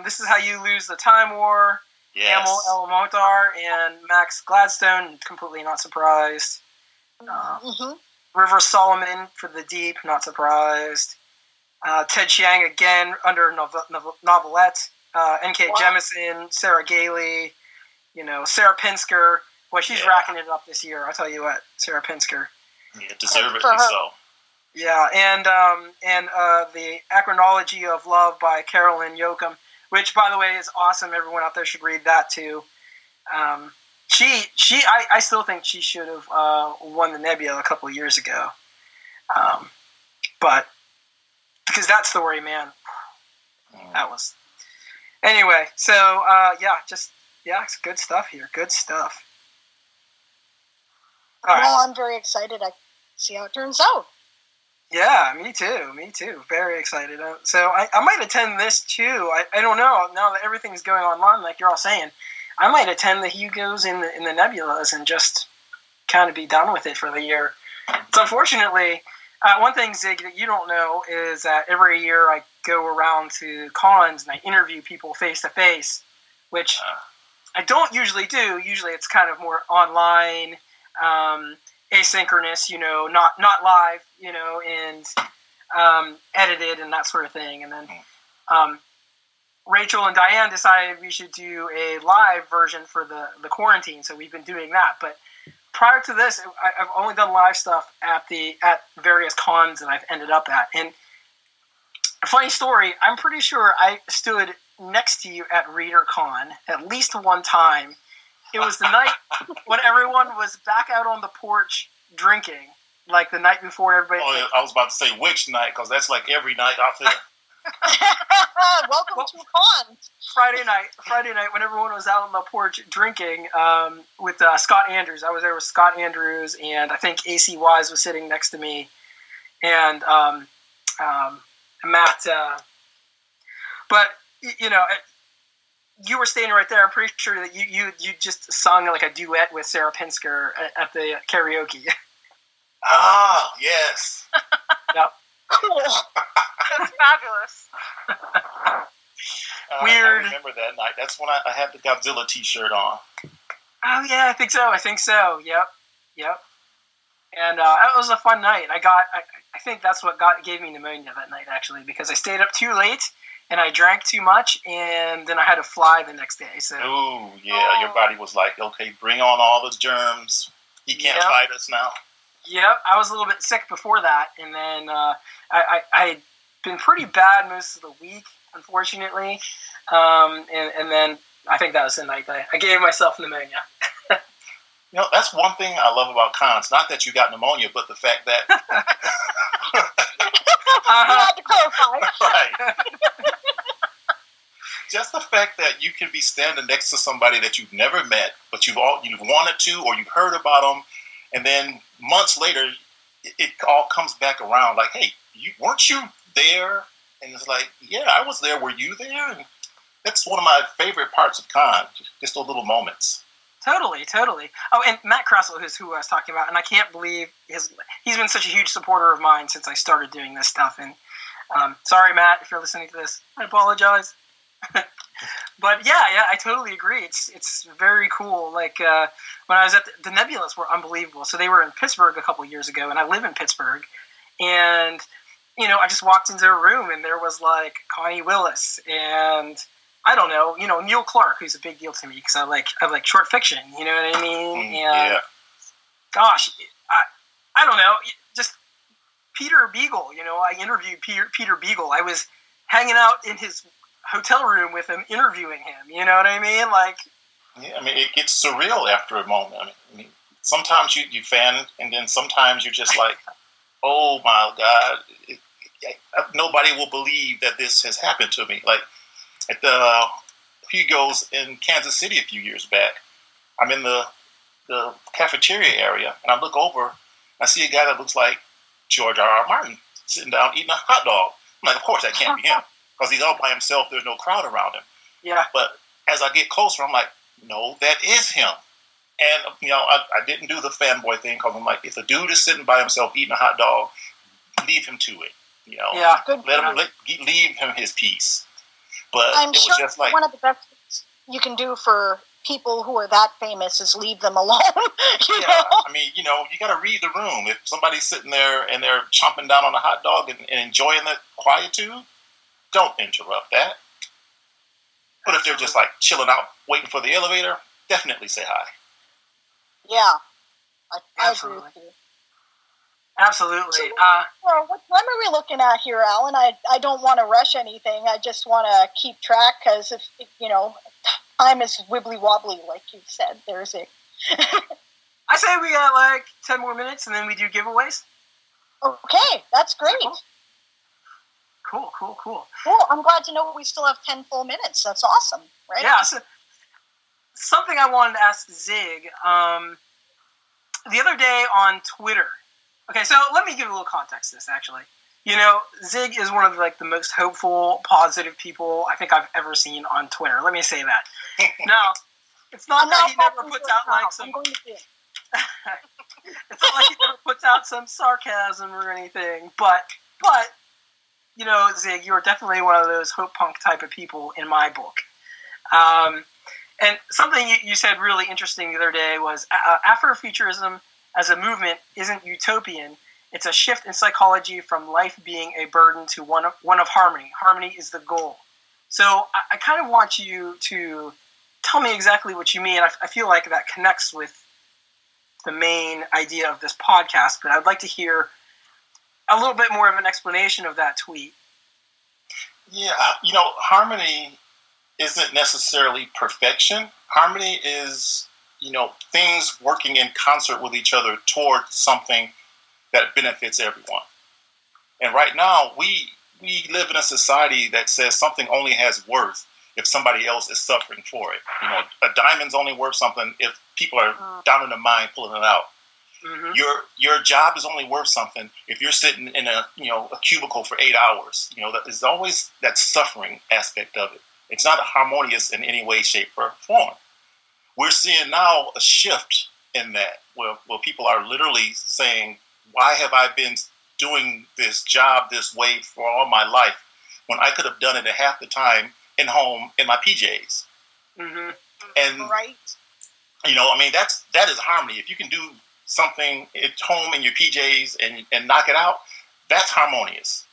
This is How You Lose the Time War. Yes. Emil L. Mokhtar and Max Gladstone, completely not surprised. River Solomon for The Deep, not surprised. Ted Chiang again under novelette. N.K. Jemisin, Sarah Gailey, Sarah Pinsker. Boy, she's racking it up this year. I'll tell you what, Sarah Pinsker. Yeah, deservedly so. Yeah, and the Acronology of Love by Carolyn Yoakum, which, by the way, is awesome. Everyone out there should read that too. I still think she should have won the Nebula a couple of years ago, but because that story, man, that was. Anyway, so it's good stuff here. Good stuff. I'm very excited. I see how it turns out. Yeah, me too. Very excited. So I might attend this too. I don't know. Now that everything's going online, like you're all saying, I might attend the Hugos in the Nebulas and just kind of be done with it for the year. So unfortunately, one thing, Zig, that you don't know is that every year I go around to cons and I interview people face to face, which I don't usually do. Usually it's kind of more online, asynchronous, not live, and edited and that sort of thing. And then Rachel and Diane decided we should do a live version for the quarantine, so we've been doing that. But prior to this, I've only done live stuff at various cons that I've ended up at. And a funny story, I'm pretty sure I stood next to you at ReaderCon at least one time. It was the night when everyone was back out on the porch drinking, like the night before everybody. Oh, I was about to say which night, because that's like every night out there. Welcome to con. Friday night when everyone was out on the porch drinking with Scott Andrews. I was there with Scott Andrews, and I think AC Wise was sitting next to me, and Matt. But you were standing right there. I'm pretty sure that you just sung like a duet with Sarah Pinsker at the karaoke. Ah, yes. Yep. Cool. That's fabulous. Weird. I remember that night. That's when I had the Godzilla T-shirt on. Oh yeah, I think so. Yep. And it was a fun night. I think that's what gave me pneumonia that night, actually, because I stayed up too late and I drank too much, and then I had to fly the next day. So. Oh yeah, your body was like, okay, bring on all the germs. He can't fight us now. Yep, I was a little bit sick before that, and then I'd been pretty bad most of the week, unfortunately, and then I think that was the night that I gave myself pneumonia. You know, that's one thing I love about cons. Not that you got pneumonia, but the fact that you had to clarify. Right. Just the fact that you can be standing next to somebody that you've never met, but you've wanted to, or you've heard about them, and then months later, it all comes back around. Like, hey, weren't you there? And it's like, yeah, I was there. Were you there? And that's one of my favorite parts of con. Just those little moments. Totally. Oh, and Matt Kressel, who's who I was talking about, and I can't believe he's been such a huge supporter of mine since I started doing this stuff. And sorry, Matt, if you're listening to this, I apologize. But yeah, I totally agree. It's very cool. Like when I was at the Nebulas were unbelievable. So they were in Pittsburgh a couple years ago, and I live in Pittsburgh. And I just walked into a room, and there was like Connie Willis and I don't know, Neil Clark, who's a big deal to me because I like short fiction. You know what I mean? And yeah. Gosh, I don't know, just Peter Beagle. I interviewed Peter Beagle. I was hanging out in his hotel room with him, interviewing him. You know what I mean? Like, yeah, I mean, it gets surreal after a moment. I mean, sometimes you fan, and then sometimes you're just like, oh my God, nobody will believe that this has happened to me. Like at the Hugo's in Kansas City a few years back, I'm in the cafeteria area, and I look over, I see a guy that looks like George R.R. Martin sitting down eating a hot dog. I'm like, of course that can't be him, because he's all by himself. There's no crowd around him. Yeah. But as I get closer, I'm like, no, that is him. And, I didn't do the fanboy thing, because I'm like, if a dude is sitting by himself eating a hot dog, leave him to it. Yeah. Leave him his peace. But I'm it sure was just like, one of the best things you can do for people who are that famous is leave them alone. you know? I mean, you got to read the room. If somebody's sitting there and they're chomping down on a hot dog and enjoying the quietude, don't interrupt that. But if they're just like chilling out, waiting for the elevator, definitely say hi. Yeah, I agree with you. Absolutely. So, what time are we looking at here, Alan? I don't want to rush anything. I just want to keep track, because if time is wibbly wobbly, like you said. There's a. I say we got like 10 more minutes, and then we do giveaways. Okay, that's great. Cool. Well, I'm glad to know we still have 10 full minutes. That's awesome, right? Yeah. So, something I wanted to ask Zig the other day on Twitter. Okay, so let me give a little context to this, actually. Zig is one of the most hopeful, positive people I think I've ever seen on Twitter. Let me say that. Now, it's not that he never puts out like some... It's not like he never puts out some sarcasm or anything, but Zig, you are definitely one of those hope punk type of people in my book. And something you said really interesting the other day was Afrofuturism as a movement isn't utopian. It's a shift in psychology from life being a burden to one of harmony. Harmony is the goal. So I kind of want you to tell me exactly what you mean. I feel like that connects with the main idea of this podcast, but I'd like to hear a little bit more of an explanation of that tweet. Yeah, harmony isn't necessarily perfection. Harmony is, things working in concert with each other toward something that benefits everyone. And right now, we live in a society that says something only has worth if somebody else is suffering for it. A diamond's only worth something if people are down in the mine pulling it out. Mm-hmm. Your job is only worth something if you're sitting in a cubicle for 8 hours. There's always that suffering aspect of it. It's not harmonious in any way, shape, or form. We're seeing now a shift in that, where people are literally saying, why have I been doing this job this way for all my life when I could have done it at half the time in home in my PJs? Mm-hmm. And, right. That is harmony. If you can do something at home in your PJs and knock it out, that's harmonious.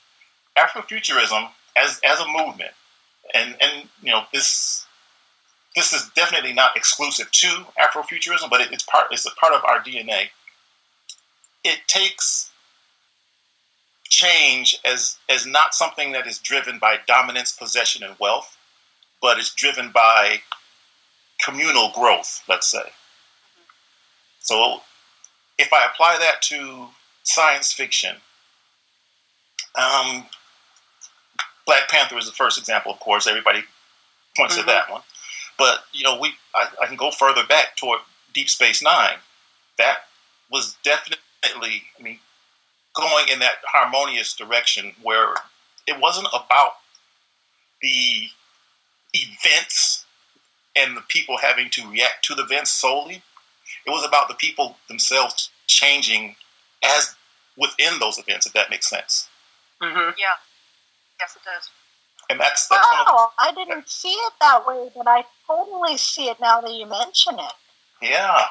Afrofuturism as a movement, and this is definitely not exclusive to Afrofuturism, but it's a part of our DNA. It takes change as not something that is driven by dominance, possession, and wealth, but it's driven by communal growth, let's say. So if I apply that to science fiction, Black Panther is the first example, of course. Everybody points to that one. But, I can go further back toward Deep Space Nine. That was definitely, going in that harmonious direction where it wasn't about the events and the people having to react to the events solely. It was about the people themselves changing as within those events, if that makes sense. Mm-hmm. Yeah. Yes, it does. And that's wow, one of the, I didn't see it that way, but I totally see it now that you mention it. Yeah,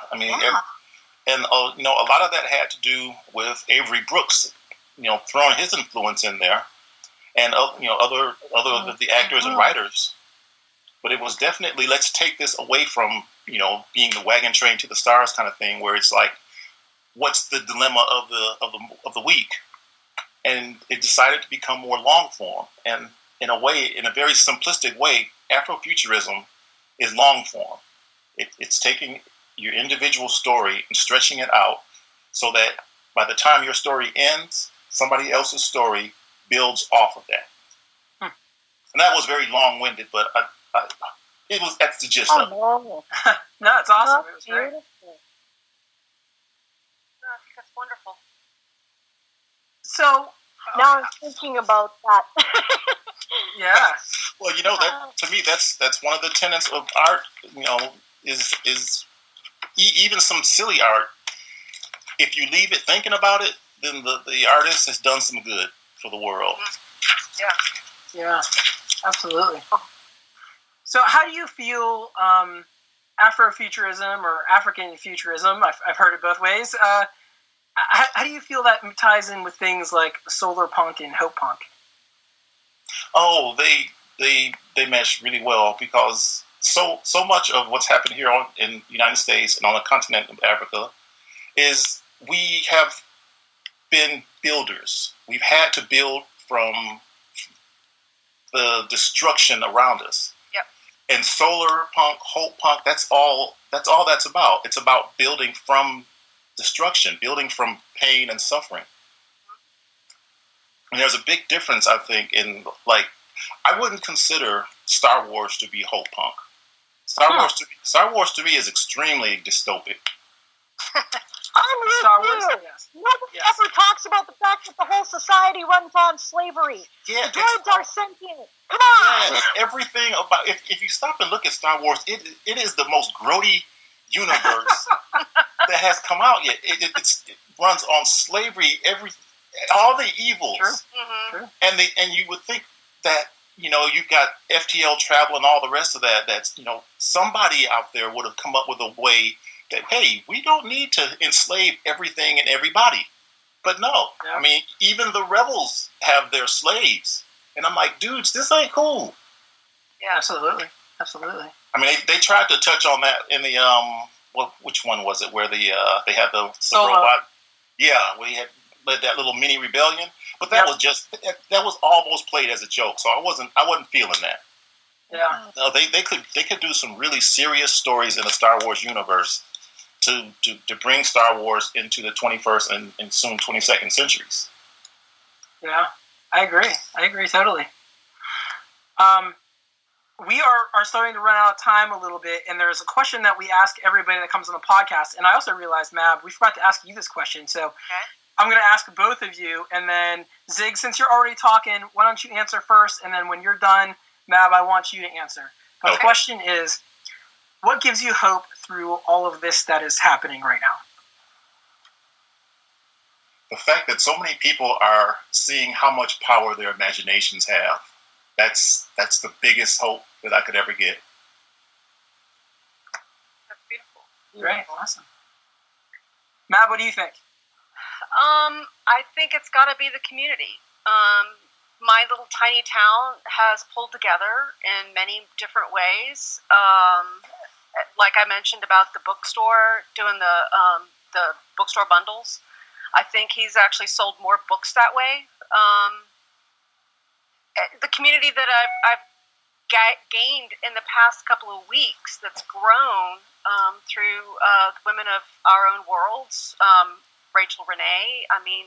and a lot of that had to do with Avery Brooks, throwing his influence in there, and other of the actors and writers. But it was definitely, let's take this away from being the wagon train to the stars kind of thing, where it's like, what's the dilemma of the week? And it decided to become more long form. And in a very simplistic way, Afrofuturism is long form. It's taking your individual story and stretching it out so that by the time your story ends, somebody else's story builds off of that. And that was very long-winded, but that's the gist of it. No, it's awesome. It was great. I think that's wonderful. So now I'm thinking about that. Yeah. Well, that to me, that's one of the tenets of art. Is even some silly art. If you leave it thinking about it, then the artist has done some good for the world. Yeah. Yeah. Absolutely. So, how do you feel Afrofuturism or African futurism? I've heard it both ways. How do you feel that ties in with things like solar punk and hope punk? Oh, they mesh really well because so much of what's happened here in the United States and on the continent of Africa is we have been builders. We've had to build from the destruction around us. Yep. And solar punk, hope punk, that's all that's about. It's about building from destruction, building from pain and suffering. And there's a big difference, I think, in I wouldn't consider Star Wars to be hope punk. Star Wars to me is extremely dystopic. I'm with Star you. Wars, yes. Nobody ever talks about the fact that the whole society runs on slavery. Yeah, the droids are sentient. Come on. Yeah, everything about if you stop and look at Star Wars, it is the most grody universe that has come out yet. It runs on slavery, all the evils. True. Mm-hmm. True. And you would think that you've got FTL travel and all the rest of that. That's somebody out there would have come up with a way that, hey, we don't need to enslave everything and everybody. But no, yeah. Even the rebels have their slaves, and I'm like, dudes, this ain't cool. Yeah, absolutely. They tried to touch on that in the which one was it? Where they had the Solo. robot? Yeah, where he had led that little mini rebellion. But that was almost played as a joke, so I wasn't feeling that. Yeah. No, they could do some really serious stories in the Star Wars universe to bring Star Wars into the 21st and soon 22nd centuries. Yeah, I agree totally. We are starting to run out of time a little bit, and there's a question that we ask everybody that comes on the podcast, and I also realized, Mab, we forgot to ask you this question, so I'm going to ask both of you, and then Zig, since you're already talking, why don't you answer first, and then when you're done, Mab, I want you to answer. But The question is, what gives you hope through all of this that is happening right now? The fact that so many people are seeing how much power their imaginations have. That's the biggest hope that I could ever get. That's beautiful. Great, awesome. Mab, what do you think? I think it's got to be the community. My little tiny town has pulled together in many different ways. Like I mentioned about the bookstore doing the bookstore bundles. I think he's actually sold more books that way. The community that I've gained in the past couple of weeks that's grown through the Women of Our Own Worlds, Rachel Renee. I mean,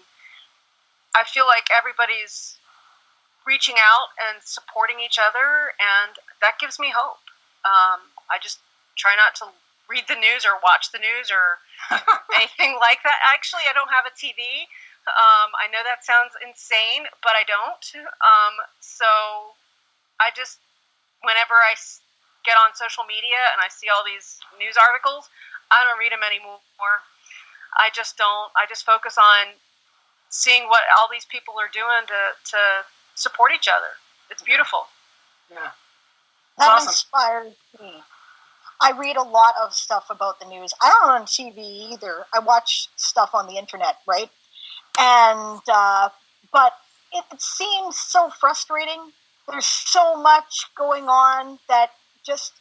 I feel like everybody's reaching out and supporting each other, and that gives me hope. I just try not to read the news or watch the news or anything like that. Actually, I don't have a TV. I know that sounds insane, but I don't. So I just, whenever I get on social media and I see all these news articles, I don't read them anymore. I just don't. I just focus on seeing what all these people are doing to support each other. It's beautiful. Yeah. That awesome. Inspires me. I read a lot of stuff about the news. I don't on TV either. I watch stuff on the internet, right? And but it seems so frustrating. There's so much going on that just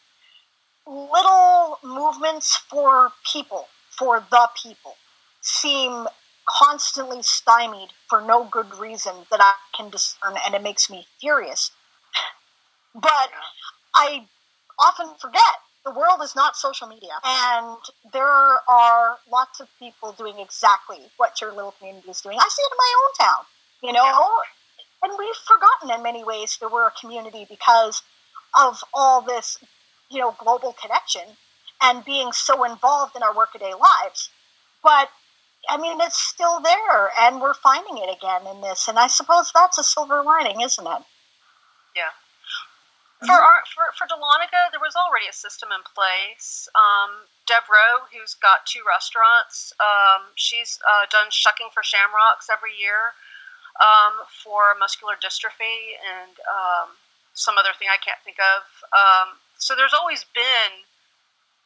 little movements for people, for the people, seem constantly stymied for no good reason that I can discern, and it makes me furious. But I often forget the world is not social media, and there are lots of people doing exactly what your little community is doing. I see it in my own town, you know, and we've forgotten in many ways that we're a community because of all this, you know, global connection and being so involved in our workaday lives. But I mean, it's still there, and we're finding it again in this, and I suppose that's a silver lining, isn't it? Yeah. For Dahlonega, there was already a system in place. Deb Rowe, who's got 2 restaurants, she's done shucking for shamrocks every year for muscular dystrophy and some other thing I can't think of. So there's always been,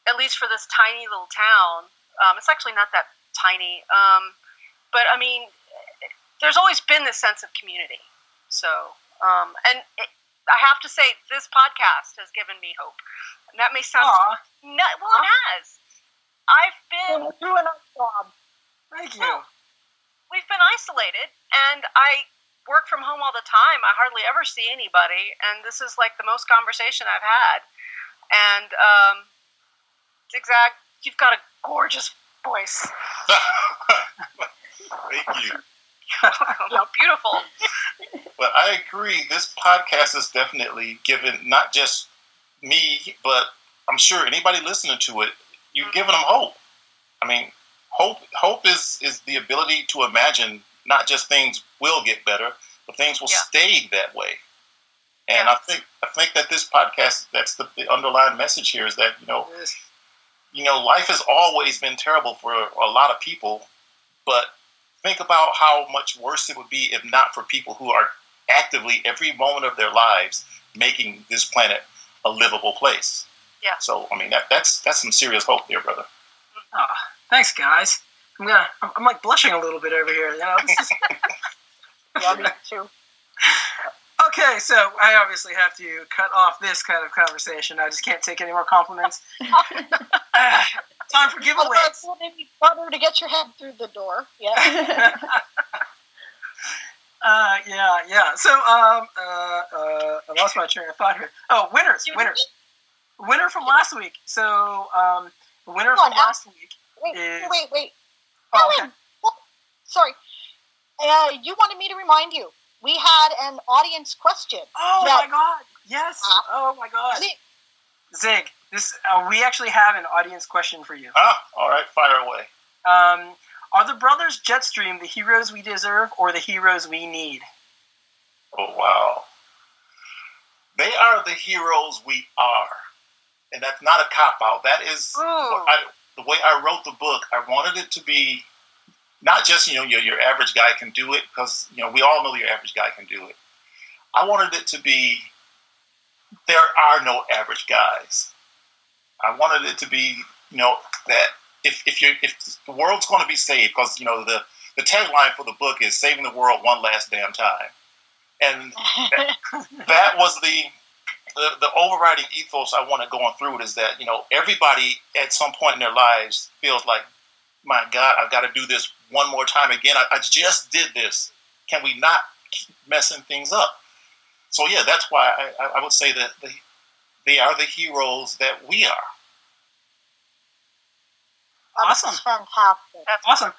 at least for this tiny little town, it's actually not that tiny, but I mean, there's always been this sense of community. So, I have to say, this podcast has given me hope. And that may sound... Well, it has. I've been... You're doing a job. Thank you. Well, we've been isolated, and I work from home all the time. I hardly ever see anybody, and this is like the most conversation I've had. And, Zig Zag, you've got a gorgeous voice. Thank you. Beautiful. But I agree. This podcast has definitely given not just me, but I'm sure anybody listening to it, you've given them hope. I mean, hope is the ability to imagine not just things will get better, but things will stay that way. And I think that this podcast, that's the underlying message here, is that life has always been terrible for a lot of people, but think about how much worse it would be if not for people who are actively, every moment of their lives, making this planet a livable place. Yeah. So, I mean, that's some serious hope there, brother. Oh, thanks, guys. I'm like blushing a little bit over here. You know? Yeah, me too. Okay, so I obviously have to cut off this kind of conversation. I just can't take any more compliments. Time for giveaways. Maybe butter to get your head through the door. Yeah. Yeah. So, I lost my train of thought here. Oh, winners. Winner from last week. So, the winner from last week is... Wait. Oh, okay. Sorry. You wanted me to remind you. We had an audience question. Oh, my God. Yes. Oh, my God. Zig, we actually have an audience question for you. All right. Fire away. Are the Brothers Jetstream the heroes we deserve or the heroes we need? Oh, wow. They are the heroes we are. And that's not a cop-out. That is the way I wrote the book. I wanted it to be not just, your average guy can do it, because, we all know your average guy can do it. I wanted it to be, there are no average guys. I wanted it to be, that if the world's going to be saved, because, the tagline for the book is saving the world one last damn time. And that was the overriding ethos I wanted going through it, is that, everybody at some point in their lives feels like, my God, I've got to do this one more time again. I just did this. Can we not keep messing things up? So, yeah, that's why I would say that they are the heroes that we are. Awesome. That's fantastic. That's awesome.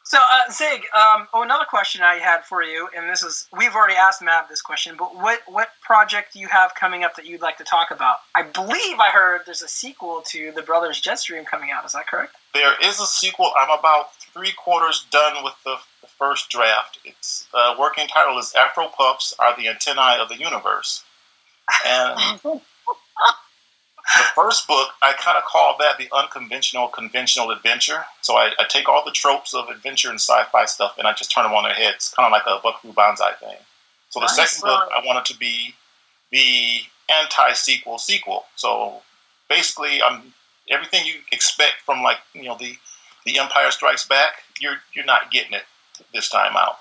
So, Zig, another question I had for you, and this is, we've already asked Mab this question, but what project do you have coming up that you'd like to talk about? I believe I heard there's a sequel to the Brothers Jetstream coming out. Is that correct? There is a sequel. I'm about 3/4 done with the first draft. Its working title is Afro Puffs Are the Antennae of the Universe. And the first book, I kind of call that the unconventional, conventional adventure. So I take all the tropes of adventure and sci-fi stuff and I just turn them on their heads, kind of like a Buckaroo Banzai thing. So the second book, I want it to be the anti-sequel sequel. So basically, everything you expect from, like, you know, the Empire Strikes Back, you're not getting it this time out.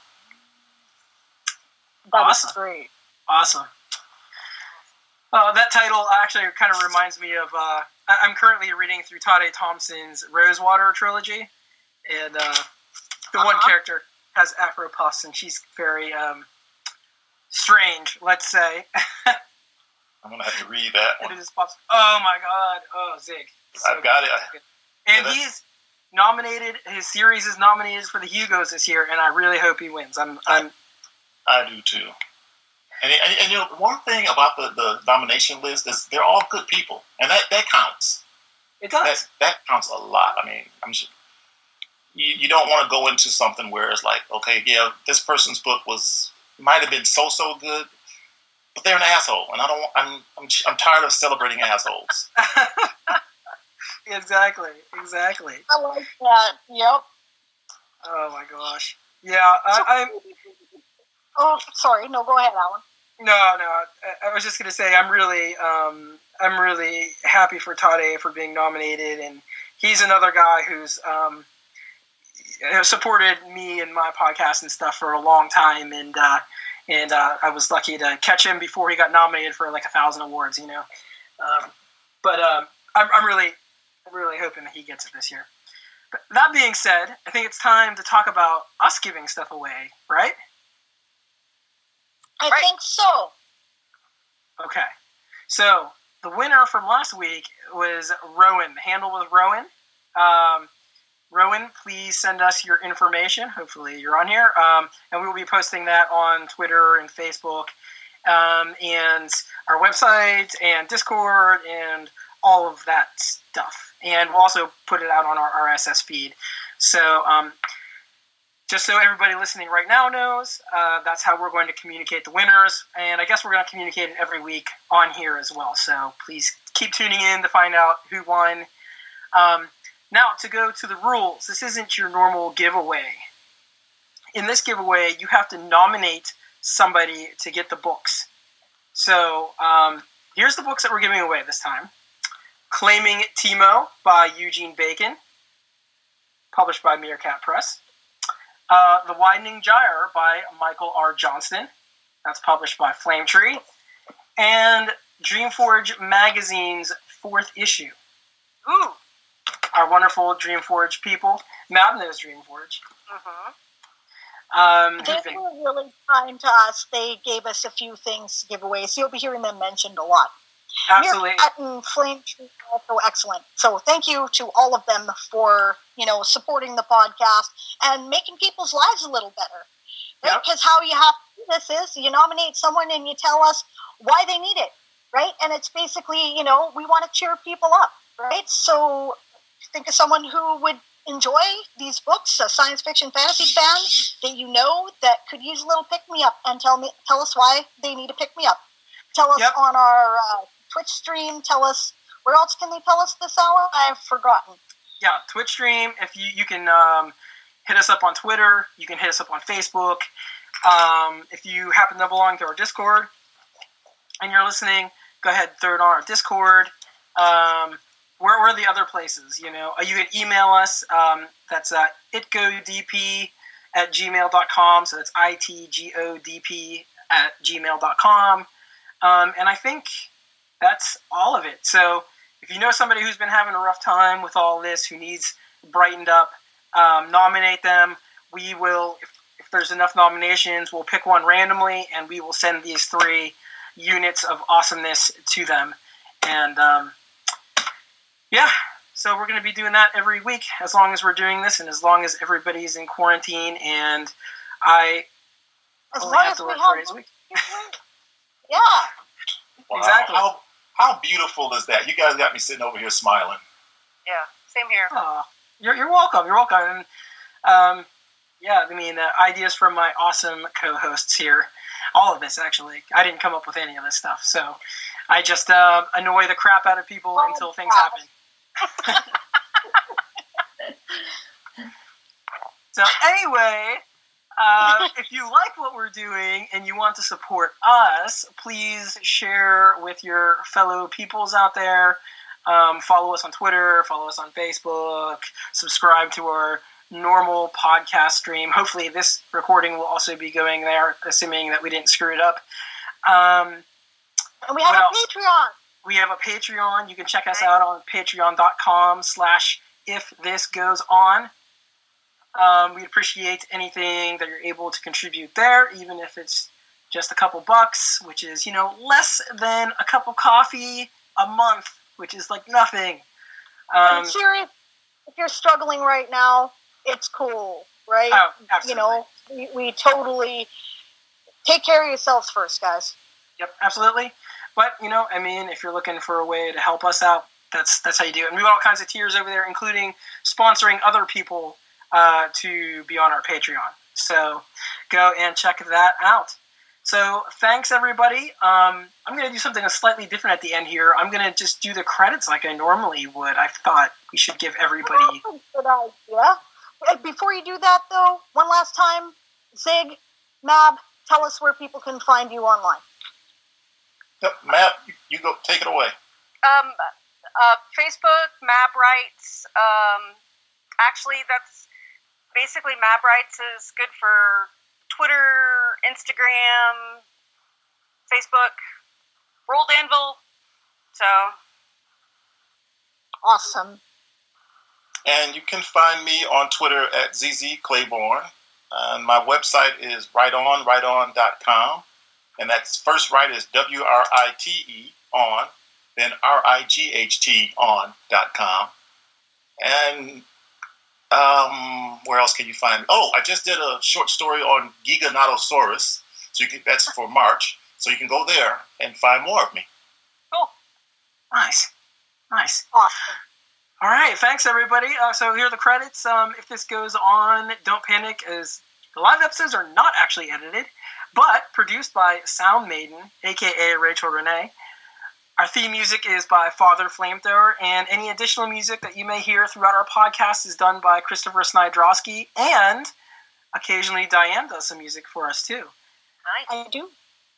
That's great. Awesome. That title actually kind of reminds me of, I'm currently reading through Tade Thompson's Rosewater trilogy, and the one character has Afro puffs, and she's very strange, let's say. I'm going to have to read that one. It is possible. Oh my god. Oh, Zig. So I've got it. And he's nominated, his series is nominated for the Hugos this year, and I really hope he wins. I do too. And you know, one thing about the nomination list is they're all good people, and that counts. It does. That counts a lot. I mean, you don't want to go into something where it's like, okay, yeah, this person's book might have been so good, but they're an asshole, and I'm tired of celebrating assholes. Exactly. I like that. Yep. Oh my gosh. Yeah, I'm. Oh, sorry. No, go ahead, Alan. No. I was just gonna say I'm really happy for Tade for being nominated, and he's another guy who's supported me and my podcast and stuff for a long time, and I was lucky to catch him before he got nominated for like 1,000 awards, you know. But I'm really hoping that he gets it this year. But that being said, I think it's time to talk about us giving stuff away, right? I think so. Okay. So the winner from last week was Rowan. The handle was Rowan. Rowan, please send us your information. Hopefully you're on here. And we will be posting that on Twitter and Facebook, and our website and Discord and all of that stuff. And we'll also put it out on our RSS feed. So just so everybody listening right now knows, that's how we're going to communicate the winners. And I guess we're going to communicate it every week on here as well. So please keep tuning in to find out who won. Now, to go to the rules, this isn't your normal giveaway. In this giveaway, you have to nominate somebody to get the books. So here's the books that we're giving away this time. Claiming Timo by Eugene Bacon, published by Meerkat Press. The Widening Gyre by Michael R. Johnston, that's published by Flame Tree. And Dreamforge Magazine's 4th issue. Ooh. Our wonderful Dreamforge people. Mab knows Dreamforge. They were really kind to us. They gave us a few things to give away, so you'll be hearing them mentioned a lot. Absolutely. Meerkat and Flame Tree are also excellent. So thank you to all of them for, supporting the podcast and making people's lives a little better. Right? Because how you have to do this is you nominate someone and you tell us why they need it, right? And it's basically, we want to cheer people up, right? So think of someone who would enjoy these books, a science fiction fantasy fan that that could use a little pick-me-up, and tell us why they need a pick-me-up. Tell us on our Twitch stream. Tell us, where else can they tell us this, Alan? I've forgotten. Yeah, Twitch stream. If you can hit us up on Twitter, you can hit us up on Facebook. If you happen to belong to our Discord and you're listening, go ahead, throw it on our Discord. Where are the other places? You can email us. That's itgodp@gmail.com. So that's itgodp@gmail.com. And I think that's all of it. So if you know somebody who's been having a rough time with all this, who needs brightened up, nominate them. We will, if there's enough nominations, we'll pick one randomly, and we will send these 3 units of awesomeness to them. And So we're going to be doing that every week as long as we're doing this and as long as everybody's in quarantine and I only have to work 4 days a week. Yeah. Wow. Exactly. How beautiful is that? You guys got me sitting over here smiling. Yeah, same here. Oh, you're welcome. You're welcome. And, yeah, I mean, ideas from my awesome co-hosts here. All of this, actually. I didn't come up with any of this stuff. So I just annoy the crap out of people until things happen. So anyway, if you like what we're doing and you want to support us, please share with your fellow peoples out there. Follow us on Twitter, follow us on Facebook, subscribe to our normal podcast stream. Hopefully this recording will also be going there, assuming that we didn't screw it up. And we have a Patreon. We have a Patreon. You can check us out on patreon.com/ifthisgoeson. We'd appreciate anything that you're able to contribute there, even if it's just a couple bucks, which is, less than a cup of coffee a month, which is like nothing. I'm serious. If you're struggling right now, it's cool, right? Oh, absolutely. We totally take care of yourselves first, guys. Yep, absolutely. But, if you're looking for a way to help us out, that's how you do it. And we have all kinds of tiers over there, including sponsoring other people to be on our Patreon. So go and check that out. So thanks, everybody. I'm going to do something slightly different at the end here. I'm going to just do the credits like I normally would. I thought we should give everybody... Good idea. Before you do that, though, one last time, Zig, Mab, tell us where people can find you online. Yep, Mab, you go. Take it away. Facebook, Mab Writes. Actually, that's basically Mab Writes is good for Twitter, Instagram, Facebook, Rolled Anvil. So awesome. And you can find me on Twitter at Zig Zag Claybourne. And my website is writeon.com. And that's first write is WRITE on, then RIGHT on.com. And where else can you find me? Oh, I just did a short story on Giganotosaurus. That's for March. So you can go there and find more of me. Cool. Nice. Awesome. All right, thanks everybody. So here are the credits. If this goes on, don't panic, as the live episodes are not actually edited, but produced by Sound Maiden, aka Rachel Renee. Our theme music is by Father Flamethrower, and any additional music that you may hear throughout our podcast is done by Christopher Snydrowski, and occasionally Diane does some music for us too. I do.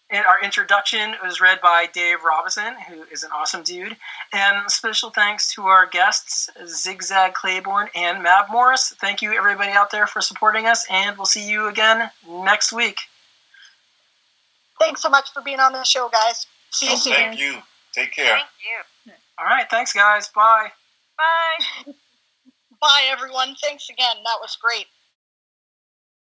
And our introduction was read by Dave Robinson, who is an awesome dude. And special thanks to our guests, Zig Zag Claybourne and Mab Morris. Thank you, everybody out there, for supporting us, and we'll see you again next week. Thanks so much for being on the show, guys. Thank you. Take care. Thank you. All right, thanks, guys. Bye. Bye. Bye, everyone. Thanks again. That was great.